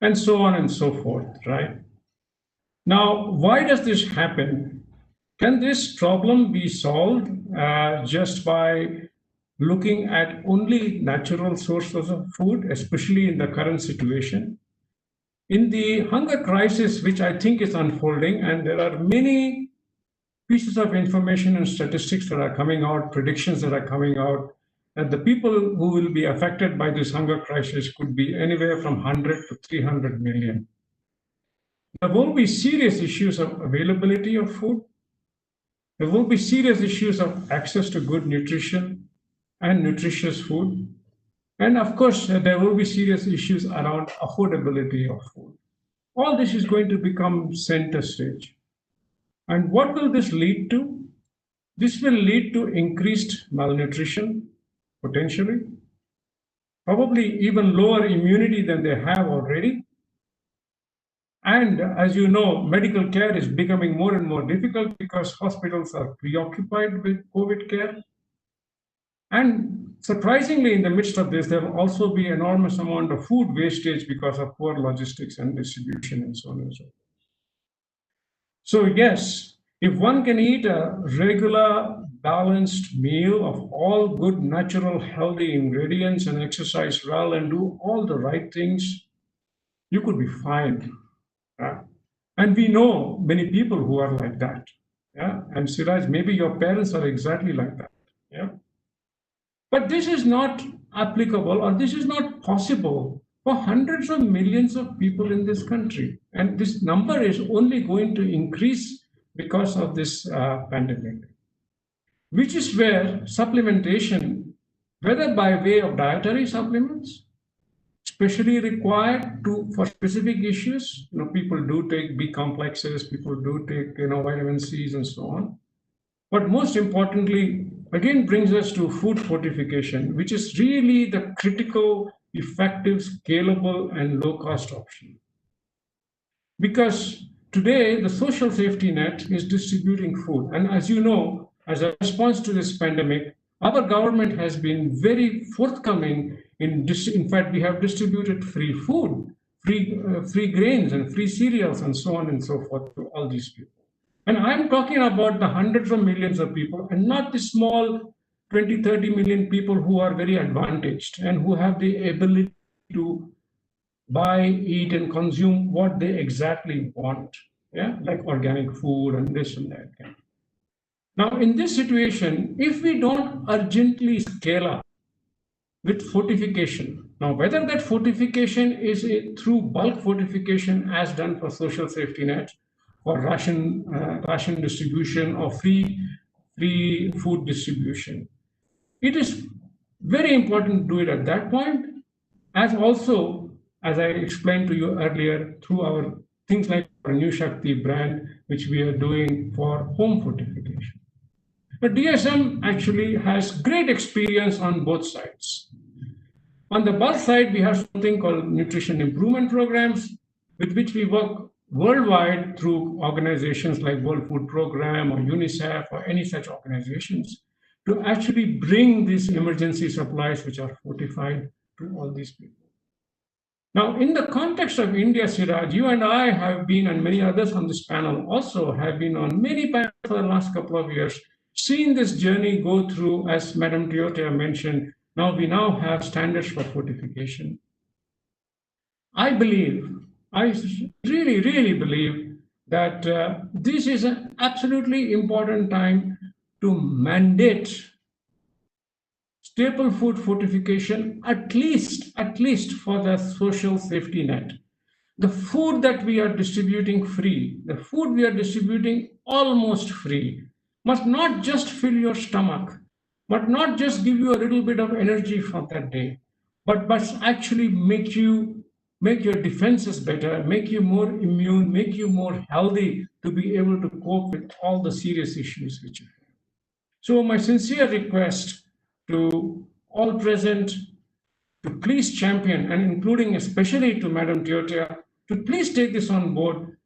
and so on and so forth, right? Now, why does this happen? Can this problem be solved just by looking at only natural sources of food, especially in the current situation? In the hunger crisis, which I think is unfolding, and there are many pieces of information and statistics that are coming out, predictions that are coming out, that the people who will be affected by this hunger crisis could be anywhere from 100 to 300 million. There will be serious issues of availability of food. There will be serious issues of access to good nutrition and nutritious food. And of course, there will be serious issues around affordability of food. All this is going to become center stage. And what will this lead to? This will lead to increased malnutrition, potentially, probably even lower immunity than they have already. And as you know, medical care is becoming more and more difficult because hospitals are preoccupied with COVID care. And surprisingly, in the midst of this, there will also be enormous amount of food wastage because of poor logistics and distribution and so on and so forth. So yes, if one can eat a regular, balanced meal of all good, natural, healthy ingredients and exercise well and do all the right things, you could be fine. Yeah? And we know many people who are like that. Yeah? And Siraj, maybe your parents are exactly like that. Yeah? But this is not applicable, or this is not possible for hundreds of millions of people in this country. And this number is only going to increase because of this pandemic, which is where supplementation, whether by way of dietary supplements, especially required for specific issues. People do take B complexes, people do take vitamin C's and so on. But most importantly, again brings us to food fortification, which is really the critical, effective, scalable, and low-cost option. Because today, the social safety net is distributing food. And as you know, as a response to this pandemic, Our government has been very forthcoming in fact, we have distributed free food, free grains and free cereals and so on and so forth to all these people. And I'm talking about the hundreds of millions of people and not the small 20, 30 million people who are very advantaged and who have the ability to buy, eat, and consume what they exactly want. Yeah, like organic food and this and that. Now, in this situation, if we don't urgently scale up with fortification, now whether that fortification is through bulk fortification as done for social safety net, or ration distribution, or free food distribution, it is very important to do it at that point, as also, as I explained to you earlier, through our things like our New Shakti brand, which we are doing for home fortification. But DSM actually has great experience on both sides. On the bulk side, we have something called nutrition improvement programs, with which we work worldwide through organizations like World Food Program or UNICEF or any such organizations to actually bring these emergency supplies which are fortified to all these people. Now, in the context of India, Siraj, you and I have been, and many others on this panel also have been on many panels for the last couple of years, seen this journey go through, as Madam Tiotea mentioned. Now we now have standards for fortification. I believe, I really, really believe that this is an absolutely important time to mandate staple food fortification, at least for the social safety net. The food that we are distributing free, the food we are distributing almost free, must not just fill your stomach, but not just give you a little bit of energy for that day, but must actually make your defenses better, make you more immune, make you more healthy to be able to cope with all the serious issues which you have. So my sincere request to all present to please champion, and including especially to Madam Tiotea, to please take this on board,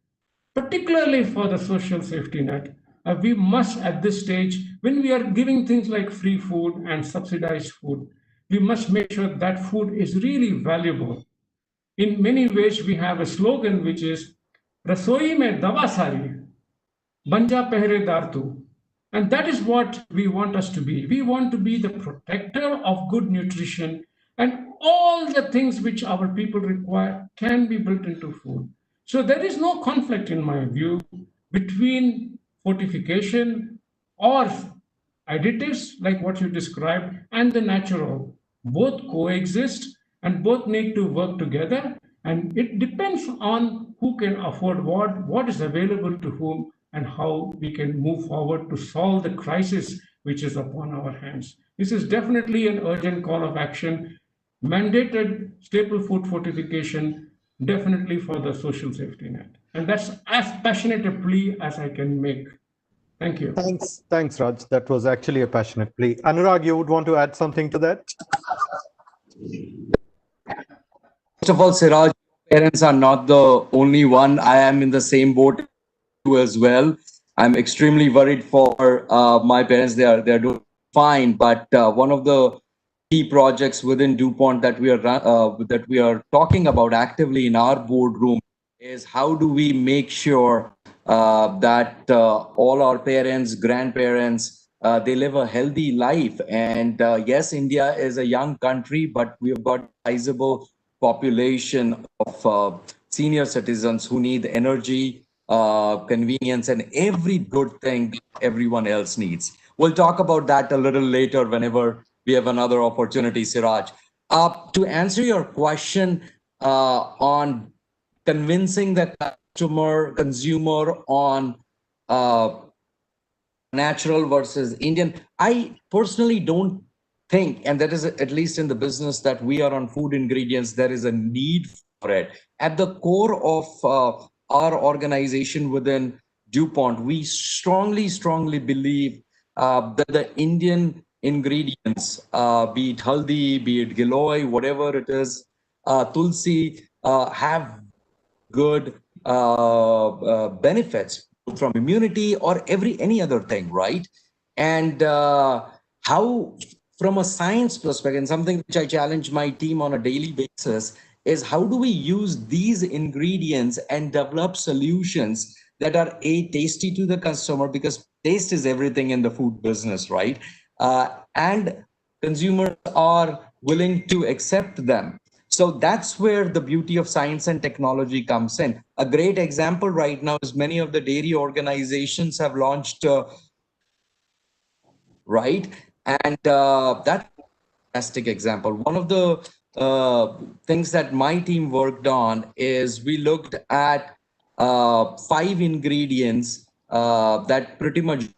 particularly for the social safety net. We must at this stage, when we are giving things like free food and subsidized food, we must make sure that food is really valuable. In many ways, we have a slogan which is, Rasoi mein dawa sari, banja pehredar tu. And that is what we want us to be. We want to be the protector of good nutrition, and all the things which our people require can be built into food. So there is no conflict, in my view, between fortification or additives like what you described and the natural. Both coexist and both need to work together. And it depends on who can afford what is available to whom, and how we can move forward to solve the crisis which is upon our hands. This is definitely an urgent call of action. Mandated staple food fortification, definitely for the social safety net. And that's as passionate a plea as I can make. Thank you. Thanks, Raj. That was actually a passionate plea. Anurag, you would want to add something to that? First of all, Siraj, parents are not the only one. I am in the same boat as well. I'm extremely worried for my parents. They're doing fine, but one of the key projects within DuPont that we are talking about actively in our boardroom is how do we make sure that all our parents, grandparents, they live a healthy life. And yes, India is a young country, but we've got a sizable population of senior citizens who need energy, convenience, and every good thing everyone else needs. We'll talk about that a little later whenever we have another opportunity, Siraj. To answer your question on convincing the consumer on natural versus Indian, I personally don't think, and that is at least in the business that we are on, food ingredients, there is a need for it. At the core of our organization within DuPont, we strongly believe that the Indian ingredients, be it haldi, be it giloy, whatever it is, tulsi, have good benefits from immunity or any other thing, right? And how, from a science perspective, and something which I challenge my team on a daily basis, is how do we use these ingredients and develop solutions that are tasty to the customer, because taste is everything in the food business, right? And consumers are willing to accept them. So that's where the beauty of science and technology comes in. A great example right now is many of the dairy organizations have launched right? And that's a fantastic example. One of the things that my team worked on is we looked at 5 ingredients that pretty much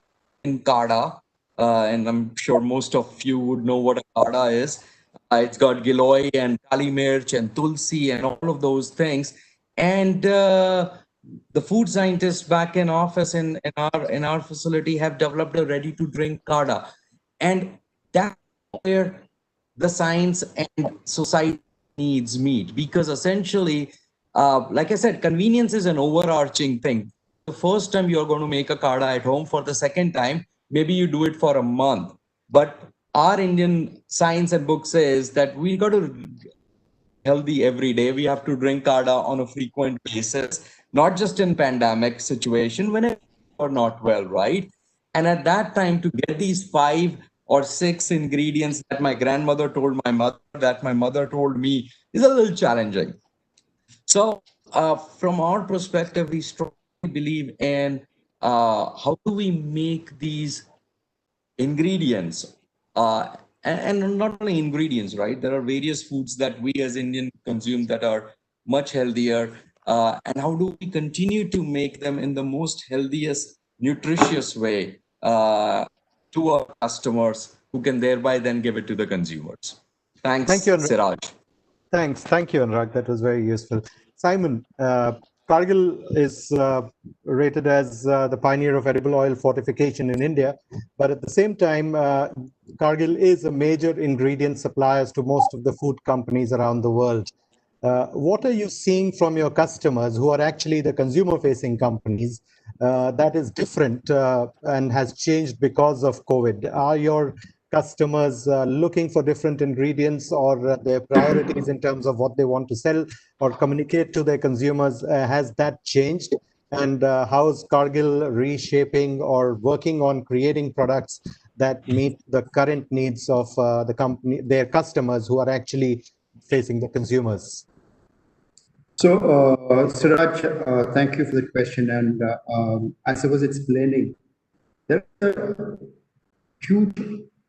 in Kada, and I'm sure most of you would know what a Kada is. It's got Giloy and Kali Mirch and Tulsi and all of those things. And the food scientists back in office in our facility have developed a ready to drink Kada, and that's where the science and society needs meet, because essentially, like I said, convenience is an overarching thing. The first time you're going to make a Kada at home, for the second time maybe you do it for a month, but our Indian science and book says that we got to healthy every day. We have to drink Kada on a frequent basis, not just in pandemic situation when are not well, right? And at that time, to get these 5 or 6 ingredients that my grandmother told my mother, that my mother told me, is a little challenging. So, from our perspective, we strongly believe in how do we make these ingredients and not only ingredients, right? There are various foods that we as Indian consume that are much healthier, and how do we continue to make them in the most healthiest, nutritious way to our customers, who can thereby then give it to the consumers. Thanks, Thank you, Siraj. Thank you, Anurag. That was very useful. Simon, Cargill is rated as the pioneer of edible oil fortification in India, but at the same time, Cargill is a major ingredient supplier to most of the food companies around the world. What are you seeing from your customers, who are actually the consumer-facing companies, that is different and has changed because of COVID? Are your customers looking for different ingredients, or their priorities in terms of what they want to sell or communicate to their consumers? Has that changed? And how is Cargill reshaping or working on creating products that meet the current needs of the company, their customers, who are actually facing the consumers? So, Siraj, thank you for the question. And as I was explaining, there's a huge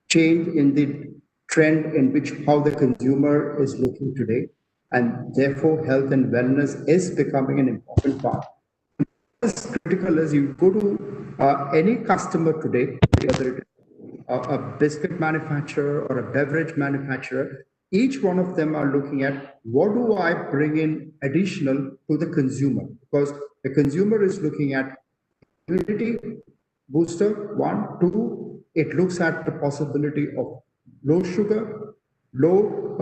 change in the trend in which how the consumer is looking today, and therefore health and wellness is becoming an important part. What's critical is you go to any customer today, whether it is a biscuit manufacturer or a beverage manufacturer, each one of them are looking at what do I bring in additional to the consumer, because the consumer is looking at immunity booster, one. Two, it looks at the possibility of low sugar, low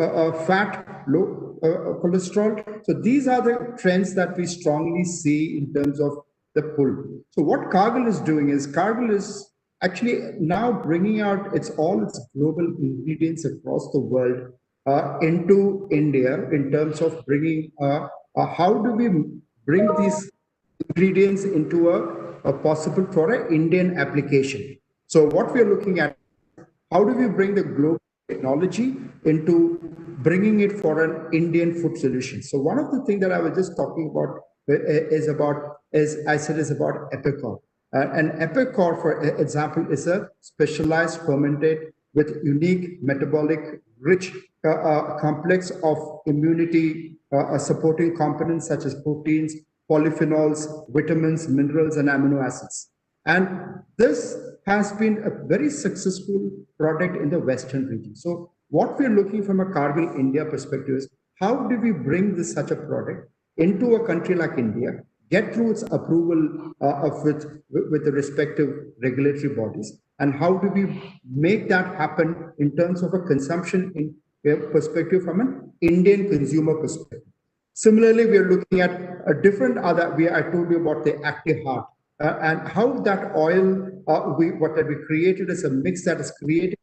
fat, low cholesterol. So these are the trends that we strongly see in terms of the pull. So what Cargill is doing is Cargill is actually now bringing out all its global ingredients across the world into India in terms of bringing how do we bring these ingredients into a possible for an Indian application. So what we are looking at, how do we bring the global technology into bringing it for an Indian food solution? So one of the things that I was just talking about is I said is about Epicor. And Epicor, for example, is a specialized fermented with unique metabolic rich complex of immunity supporting components such as proteins, polyphenols, vitamins, minerals, and amino acids. And this has been a very successful product in the Western region. So what we're looking from a Cargill India perspective is how do we bring this such a product into a country like India, get through its approval with the respective regulatory bodies, and how do we make that happen in terms of a consumption in perspective from an Indian consumer perspective. Similarly, we are looking at a different other, I told you about the active heart and how that oil, what we created is a mix that is created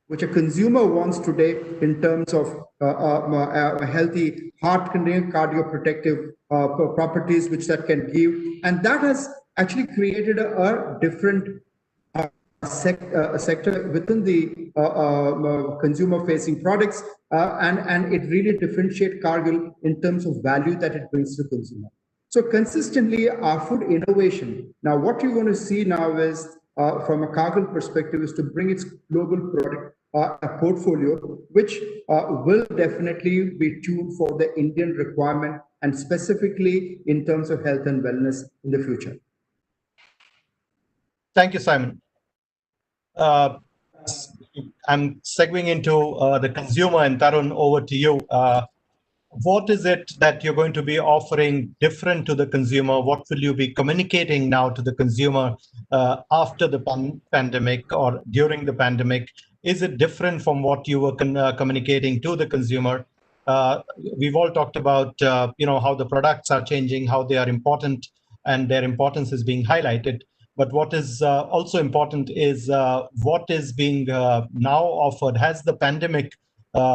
which a consumer wants today in terms of a healthy heart cardioprotective properties which that can give. And that has actually created a different a sector within the consumer-facing products, and it really differentiates Cargill in terms of value that it brings to the consumer. So consistently, our food innovation. Now, what you're going to see now is, from a Cargill perspective, is to bring its global product portfolio, which will definitely be tuned for the Indian requirement and specifically in terms of health and wellness in the future. Thank you, Simon. I'm segueing into the consumer, and Tarun, over to you. What is it that you're going to be offering different to the consumer? What will you be communicating now to the consumer after the pandemic or during the pandemic? Is it different from what you were communicating to the consumer? We've all talked about how the products are changing, how they are important, and their importance is being highlighted. But what is also important is what is being now offered. Has the pandemic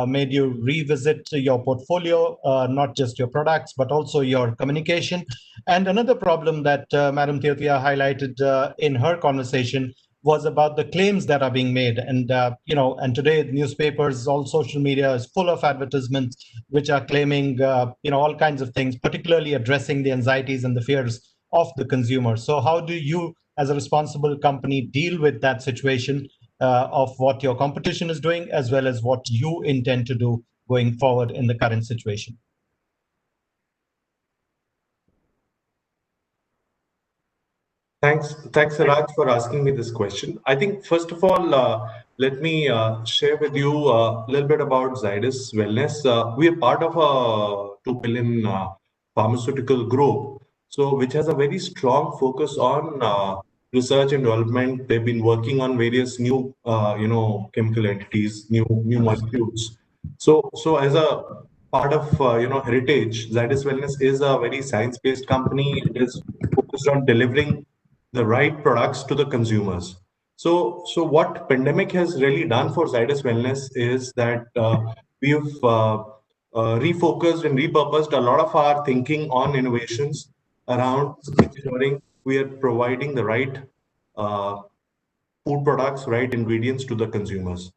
made you revisit your portfolio, not just your products, but also your communication? And another problem that Madam Teotia highlighted in her conversation was about the claims that are being made. And, and today newspapers, all social media is full of advertisements which are claiming, all kinds of things, particularly addressing the anxieties and the fears of the consumer. So how do you, as a responsible company, deal with that situation of what your competition is doing, as well as what you intend to do going forward in the current situation? Thanks, Raj, for asking me this question. I think, first of all, let me share with you a little bit about Zydus Wellness. We are part of a 2 billion pharmaceutical group, so which has a very strong focus on research and development. They've been working on various new, chemical entities, new molecules. So as a part of heritage, Zydus Wellness is a very science-based company. It is focused on delivering the right products to the consumers. So what pandemic has really done for Zydus Wellness is that we've refocused and repurposed a lot of our thinking on innovations around ensuring we are providing the right food products, right ingredients to the consumers.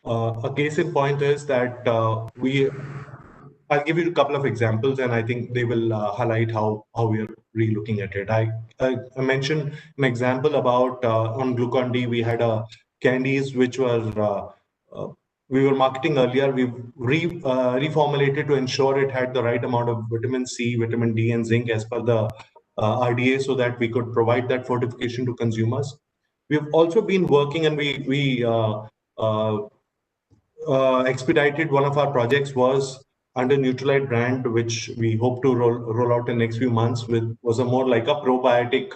A case in point is that I'll give you a couple of examples, and I think they will highlight how we're re-looking at it. I mentioned an example about on Glucon-D. We had candies which were we were marketing earlier. We've reformulated to ensure it had the right amount of vitamin C, vitamin D, and zinc as per the RDA, so that we could provide that fortification to consumers. We've also been working, and we expedited one of our projects was under Nutralite brand, which we hope to roll out in the next few months, was a more like a probiotic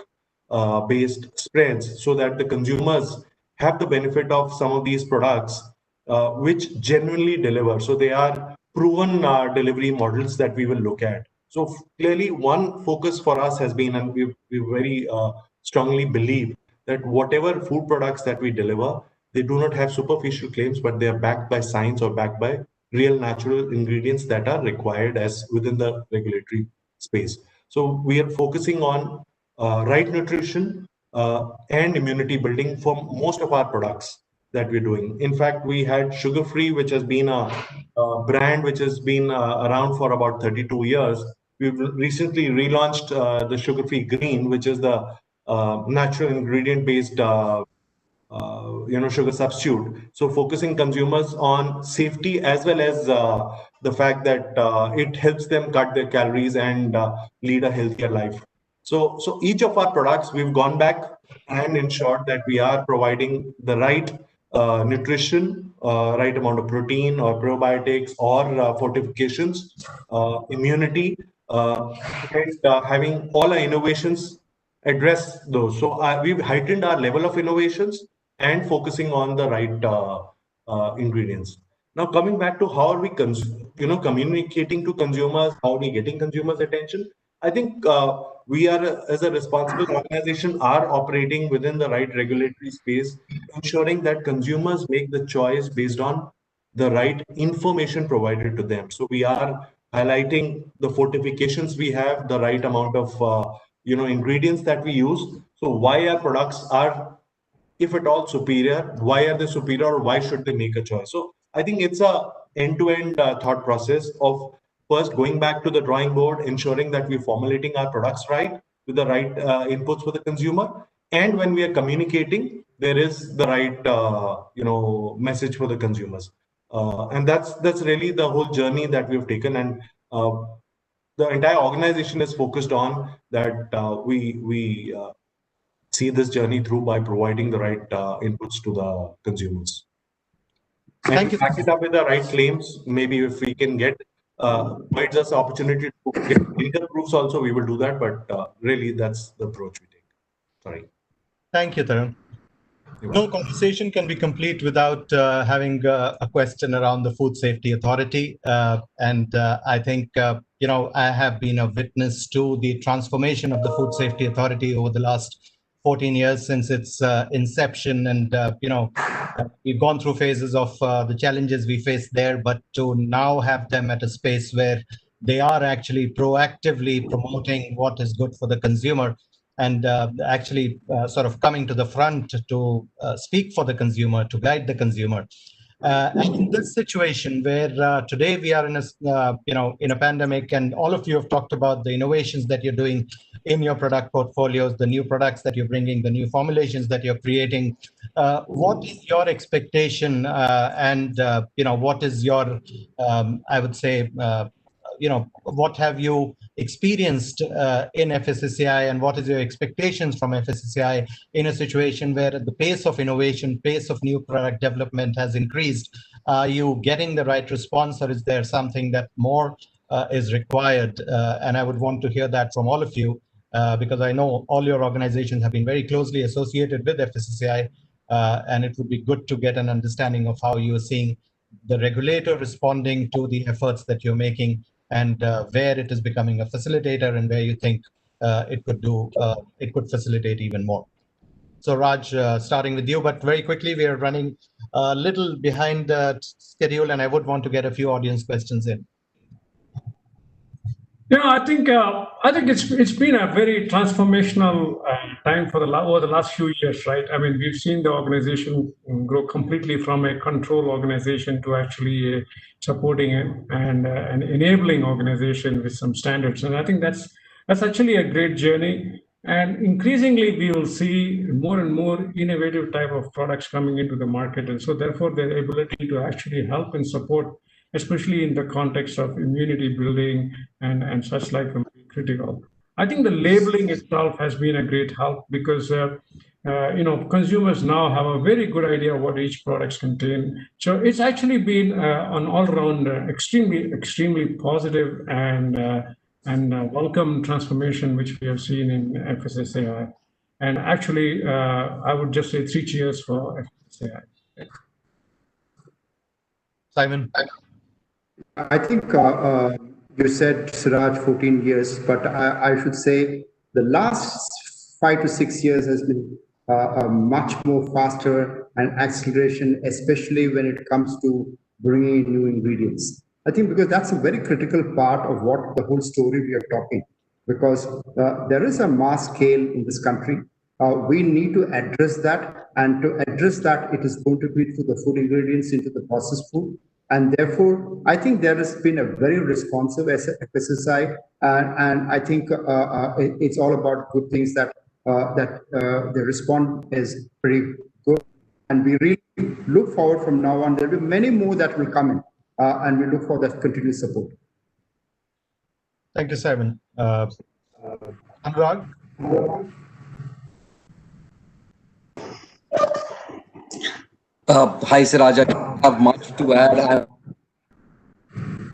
based spreads, so that the consumers have the benefit of some of these products which genuinely deliver. So they are proven delivery models that we will look at. So clearly one focus for us has been, and we very strongly believe that whatever food products that we deliver, they do not have superficial claims, but they are backed by science or backed by real natural ingredients that are required as within the regulatory space. So we are focusing on right nutrition and immunity building for most of our products that we're doing. In fact, we had Sugar Free, which has been a brand which has been around for about 32 years. We've recently relaunched the Sugar Free Green, which is the natural ingredient based sugar substitute. So focusing consumers on safety as well as the fact that it helps them cut their calories and lead a healthier life. So each of our products, we've gone back and ensured that we are providing the right nutrition, right amount of protein or probiotics or fortifications, immunity, and having all our innovations address those. So we've heightened our level of innovations and focusing on the right ingredients. Now coming back to how are we communicating to consumers, how are we getting consumers' attention? I think we are, as a responsible organization, are operating within the right regulatory space, ensuring that consumers make the choice based on the right information provided to them. So we are highlighting the fortifications we have, the right amount of ingredients that we use. So why our products are, if at all, superior, why are they superior, or why should they make a choice? So I think it's a end-to-end thought process of first going back to the drawing board, ensuring that we're formulating our products right with the right inputs for the consumer, and when we are communicating, there is the right message for the consumers, and that's really the whole journey that we've taken, and the entire organization is focused on that. We see this journey through by providing the right inputs to the consumers. And Thank to you. back it up with the right claims, maybe if we can get provides us opportunity to get legal proofs also, we will do that. But really, that's the approach we take. Sorry. Thank you, Tarun. No conversation can be complete without having a question around the Food Safety Authority. And I think, I have been a witness to the transformation of the Food Safety Authority over the last 14 years since its inception. And, we've gone through phases of the challenges we faced there, but to now have them at a space where they are actually proactively promoting what is good for the consumer and actually sort of coming to the front to speak for the consumer, to guide the consumer. And in this situation where today we are in a pandemic, and all of you have talked about the innovations that you're doing in your product portfolios, the new products that you're bringing, the new formulations that you're creating. What is your expectation, and what is your, I would say, what have you experienced in FSSAI, and what is your expectations from FSSAI in a situation where the pace of innovation, pace of new product development has increased? Are you getting the right response, or is there something that more is required? And I would want to hear that from all of you, because I know all your organizations have been very closely associated with FSSAI, and it would be good to get an understanding of how you are seeing the regulator responding to the efforts that you're making, and where it is becoming a facilitator, and where you think it could facilitate even more. So Raj, starting with you, but very quickly, we are running a little behind schedule, and I would want to get a few audience questions in. I think it's been a very transformational time for over the last few years, right? I mean, we've seen the organization grow completely from a control organization to actually a supporting and an enabling organization with some standards, and I think that's actually a great journey. And increasingly, we will see more and more innovative type of products coming into the market, and so therefore, their ability to actually help and support, especially in the context of immunity building and such like, will be critical. I think the labeling itself has been a great help because consumers now have a very good idea what each products contain. So it's actually been an all-round extremely positive and welcome transformation which we have seen in FSSAI. And actually, I would just say 3 cheers for FSSAI. Simon. I think you said, Siraj, 14 years, but I should say the last 5 to 6 years has been much more faster and acceleration, especially when it comes to bringing in new ingredients. I think because that's a very critical part of what the whole story we are talking, because there is a mass scale in this country. We need to address that, and to address that, it is going to be through the food ingredients into the processed food. And therefore, I think there has been a very responsive FSSAI, and I think it's all about good things that the response is pretty good. And we really look forward from now on. There will be many more that will come in, and we look for that continued support. Thank you, Simon. Anurag? Hi, Siraj. I don't have much to add.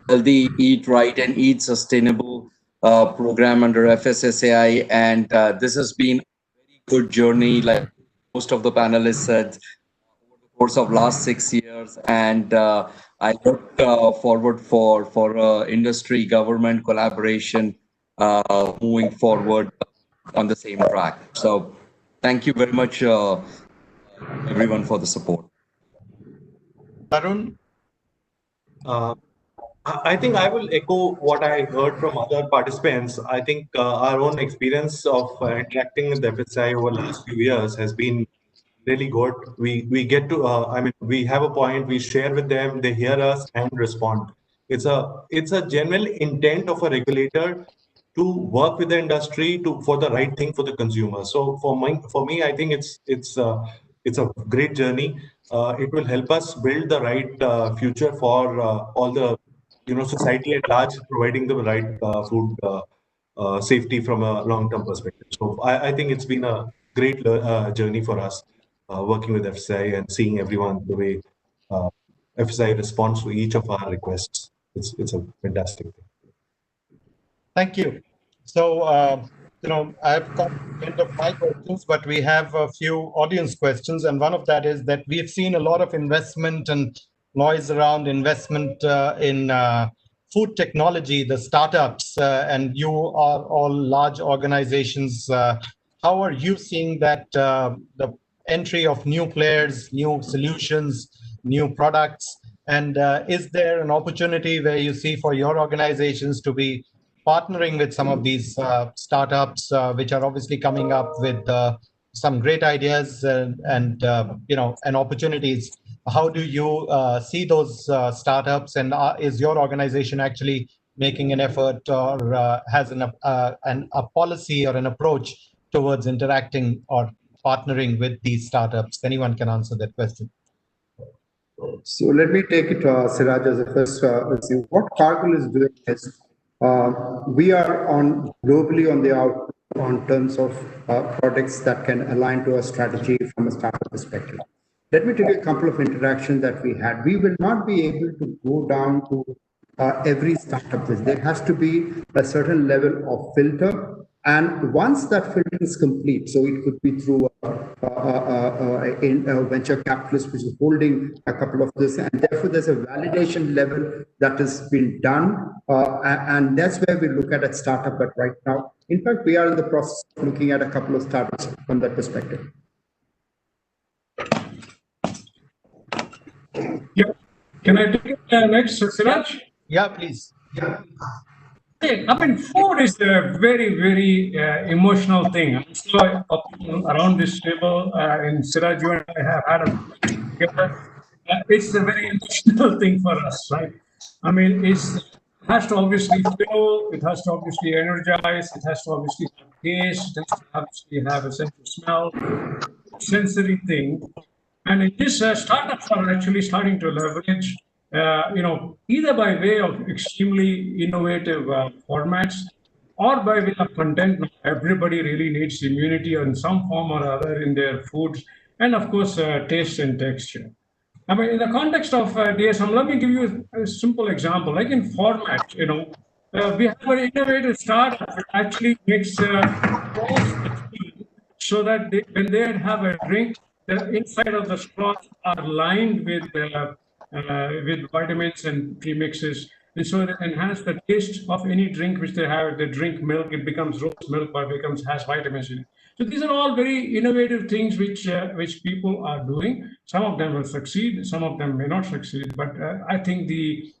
Healthy, Eat Right, and Eat Sustainable program under FSSAI, and this has been a very good journey, like most of the panelists said, over the course of last 6 years. And I look forward for industry government collaboration moving forward on the same track. So thank you very much, everyone, for the support. Tarun? I think I will echo what I heard from other participants. I think our own experience of interacting with the FSI over the last few years has been really good. We get to I mean we have a point, we share with them, they hear us and respond. It's a general intent of a regulator to work with the industry to for the right thing for the consumer. So for me, I think it's a great journey. It will help us build the right future for all the society at large, providing the right food safety from a long-term perspective. So I think it's been a great journey for us working with FSI and seeing everyone the way uh, FSI responds to each of our requests. It's a fantastic thing. Thank you. So, I've come to the end of my questions, but we have a few audience questions. And one of that is that we've seen a lot of investment and noise around investment in food technology, the startups, and you are all large organizations. How are you seeing that the entry of new players, new solutions, new products? And is there an opportunity where you see for your organizations to be partnering with some of these startups, which are obviously coming up with some great ideas and opportunities? How do you see those startups, and is your organization actually making an effort or has a policy or an approach towards interacting or partnering with these startups? Anyone can answer that question. So let me take it, Siraj, as a first. What Cargill is doing is we are on globally on the out on terms of products that can align to our strategy from a startup perspective. Let me tell you a couple of interactions that we had. We will not be able to go down to every startup. There has to be a certain level of filter. And once that filter is complete, so it could be through a venture capitalist which is holding a couple of this, and therefore there's a validation level that has been done, and that's where we look at a startup. But right now, in fact, we are in the process of looking at a couple of startups from that perspective. Yeah. Can I take it next, Siraj? Yeah, please. Yeah. I mean, food is a very, very emotional thing. I'm sure around this table, in Siraj, you and I have had a together. It's a very emotional thing for us, right? I mean, it has to obviously fill, it has to obviously energize, it has to obviously have taste, it has to obviously have a sense of smell, sensory thing. And in this, startups are actually starting to leverage, either by way of extremely innovative formats or by way of content. Everybody really needs immunity in some form or other in their foods, and of course, taste and texture. I mean, in the context of DSM, let me give you a simple example. Like in format, we have an innovative startup that actually makes so that when they have a drink, the inside of the straws are lined with vitamins and premixes, and so they enhance the taste of any drink which they have. They drink milk, it becomes rose milk, or has vitamins in it. So these are all very innovative things which people are doing. Some of them will succeed, some of them may not succeed, but I think the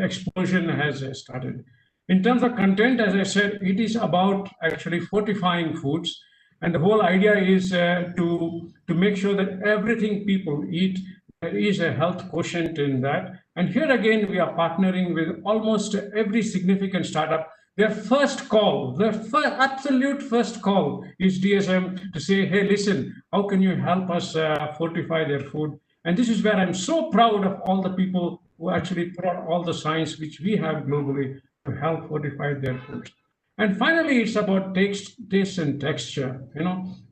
explosion has started. In terms of content, as I said, it is about actually fortifying foods. And the whole idea is to make sure that everything people eat, there is a health quotient in that. And here again, we are partnering with almost every significant startup. Their first call, absolute first call is DSM to say, hey, listen, how can you help us fortify their food? And this is where I'm so proud of all the people who actually brought all the science which we have globally to help fortify their foods. And finally, it's about taste and texture. I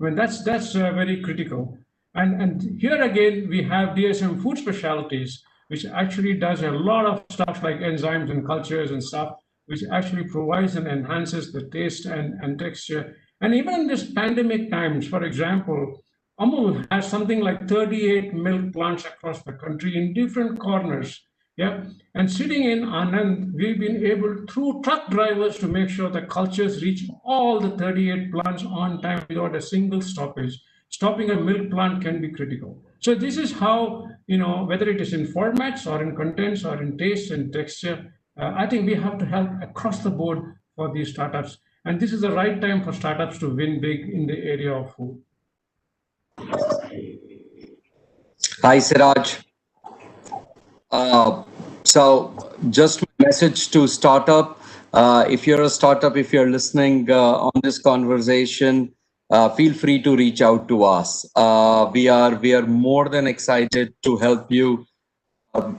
mean, that's very critical. And here again, we have DSM Food Specialties, which actually does a lot of stuff like enzymes and cultures and stuff, which actually provides and enhances the taste and texture. And even in this pandemic times, for example, Amul has something like 38 milk plants across the country in different corners. Yeah, and sitting in Anand, we've been able through truck drivers to make sure the cultures reach all the 38 plants on time without a single stoppage. Stopping a milk plant can be critical. So this is how, whether it is in formats or in contents or in taste and texture, I think we have to help across the board for these startups. And this is the right time for startups to win big in the area of food. Hi, Siraj. So just a message to startup. If you're a startup, if you're listening on this conversation, feel free to reach out to us. We are more than excited to help you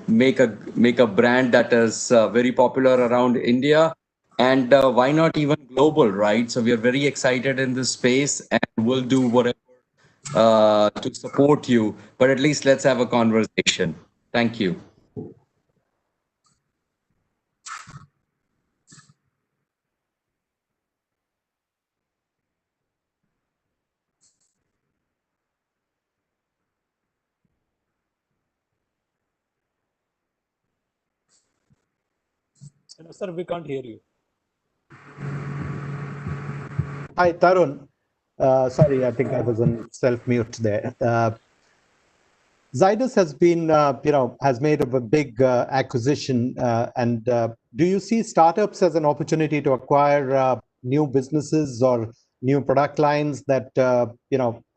make a brand that is very popular around India, and why not even global, right? So we are very excited in this space, and we'll do whatever to support you. But at least let's have a conversation. Thank you. Sir, we can't hear you. Hi, Tarun. Sorry, I think I was on self-mute there. Zydus has been, has made a big acquisition. And do you see startups as an opportunity to acquire new businesses or new product lines that,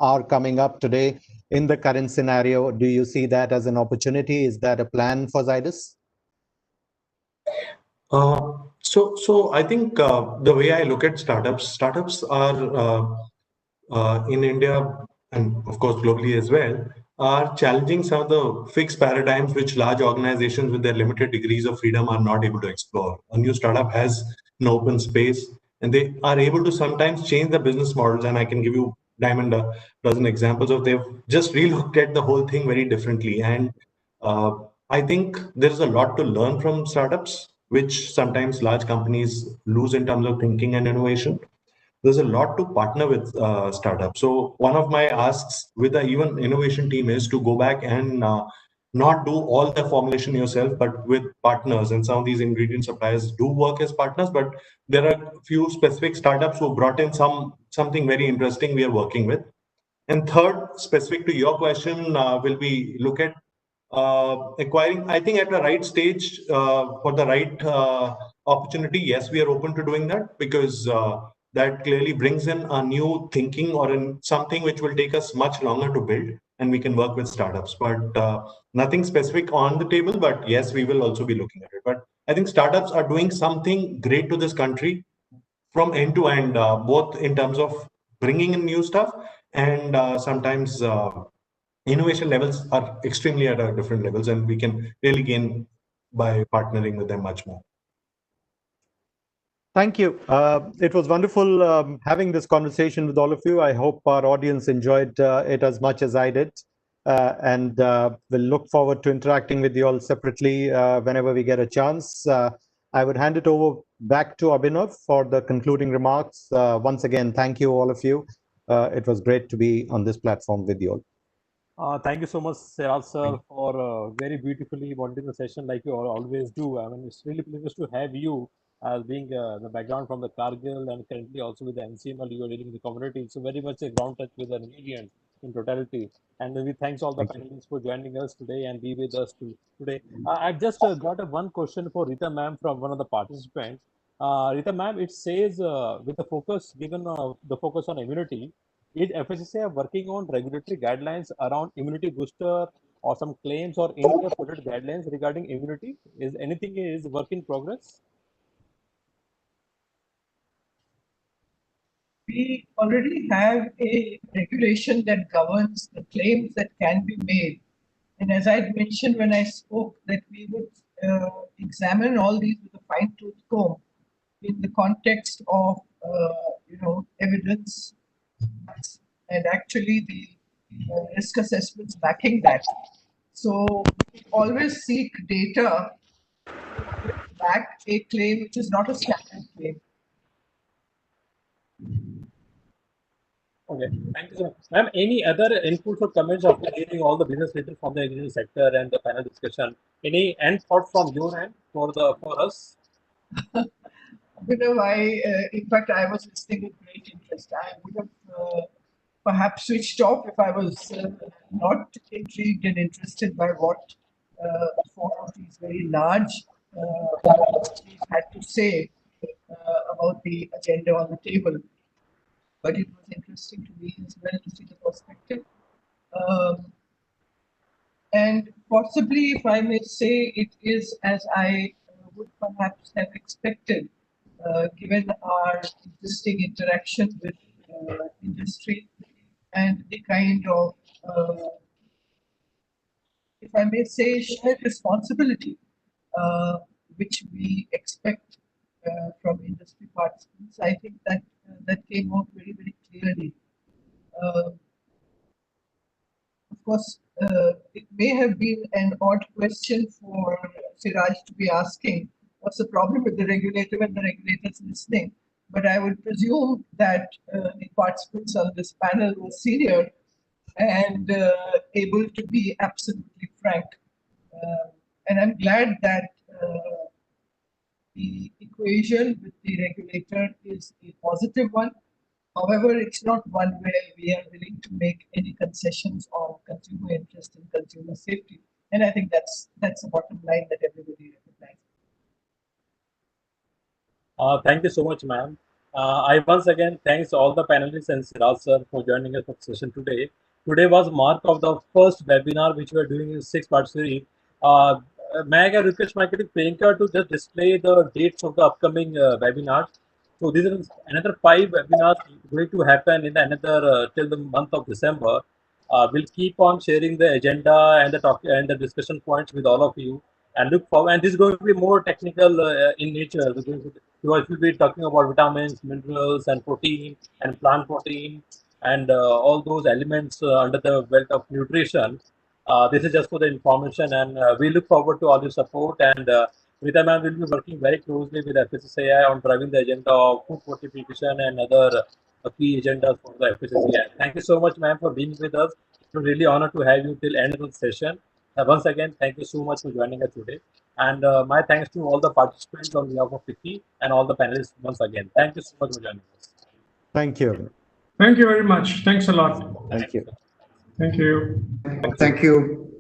are coming up today in the current scenario? Do you see that as an opportunity? Is that a plan for Zydus? So I think the way I look at startups are in India and of course globally as well, are challenging some of the fixed paradigms which large organizations with their limited degrees of freedom are not able to explore. A new startup has an open space and they are able to sometimes change the business models. And I can give you diamond a dozen examples of they've just relooked at the whole thing very differently. And uh, I think there's a lot to learn from startups, which sometimes large companies lose in terms of thinking and innovation. There's a lot to partner with startups. So one of my asks with the even innovation team is to go back and not do all the formulation yourself, but with partners. And some of these ingredient suppliers do work as partners, but there are few specific startups who brought in something very interesting we are working with. And third, specific to your question, will we look at acquiring, I think at the right stage for the right opportunity, yes, we are open to doing that because that clearly brings in a new thinking or in something which will take us much longer to build and we can work with startups. But nothing specific on the table, but yes, we will also be looking at it. But I think startups are doing something great to this country from end to end, both in terms of bringing in new stuff and sometimes innovation levels are extremely at different levels, and we can really gain by partnering with them much more. Thank you. It was wonderful having this conversation with all of you. I hope our audience enjoyed it as much as I did. And we'll look forward to interacting with you all separately whenever we get a chance. I would hand it over back to Abhinav for the concluding remarks. Once again, thank you, all of you. It was great to be on this platform with you all. Thank you so much, Siraj sir, for very beautifully moderating the session like you always do. I mean, it's really pleased to have you as being the background from the Cargill and currently also with the NCML, you are dealing with the community. So very much a ground touch with the ingredients in totality. And we thanks all the panelists for joining us today and be with us today. I've just got one question for Rita ma'am from one of the participants. Rita ma'am, it says with the focus given the focus on immunity, is FSSAI working on regulatory guidelines around immunity booster or some claims or any other product guidelines regarding immunity? Is anything is work in progress? We already have a regulation that governs the claims that can be made. And as I mentioned when I spoke, that we would examine all these with a fine-tooth comb in the context of, evidence and actually the risk assessments backing that. So we always seek data to back a claim which is not a standard claim. Okay, thank you so much. Ma'am, any other inputs or comments after hearing all the business leaders from the engineering sector and the panel discussion? Any end thoughts from your end for us? In fact, I was listening with great interest. I would have perhaps switched off if I was not intrigued and interested by what four of these very large companies had to say about the agenda on the table. But it was interesting to me as well to see the perspective. And possibly, if I may say, it is as I would perhaps have expected, given our existing interaction with industry and the kind of, if I may say, shared responsibility which we expect from industry participants. I think that that came out very, very clearly. Of course, it may have been an odd question for Siraj to be asking, what's the problem with the regulator when the regulator is listening? But I would presume that the participants on this panel were senior and able to be absolutely frank. And I'm glad that the equation with the regulator is a positive one. However, it's not one where we are willing to make any concessions on consumer interest and consumer safety. And I think that's the bottom line that everybody recognizes. Thank you so much, ma'am. I once again thanks all the panelists and Siraj sir for joining us for the session today. Today was mark of the first webinar which we are doing in 6-part series. May I request my colleague Priyanka to just display the dates of the upcoming webinars. So these are another 5 webinars going to happen in another till the month of December. We'll keep on sharing the agenda and the talk and the discussion points with all of you, and look forward. And this is going to be more technical in nature. We will be talking about vitamins, minerals, and protein, and plant protein, and all those elements under the belt of nutrition. This is just for the information, and we look forward to all your support. And Rita ma'am will be working very closely with FSSAI on driving the agenda of food fortification and other key agendas for the FSSAI. Thank you so much, ma'am, for being with us. It's really honored to have you till end of the session. Once again, thank you so much for joining us today. And my thanks to all the participants on behalf of FICCI and all the panelists once again. Thank you so much for joining us. Thank you. Thank you very much. Thanks a lot. Thank you. Thank you. Thank you.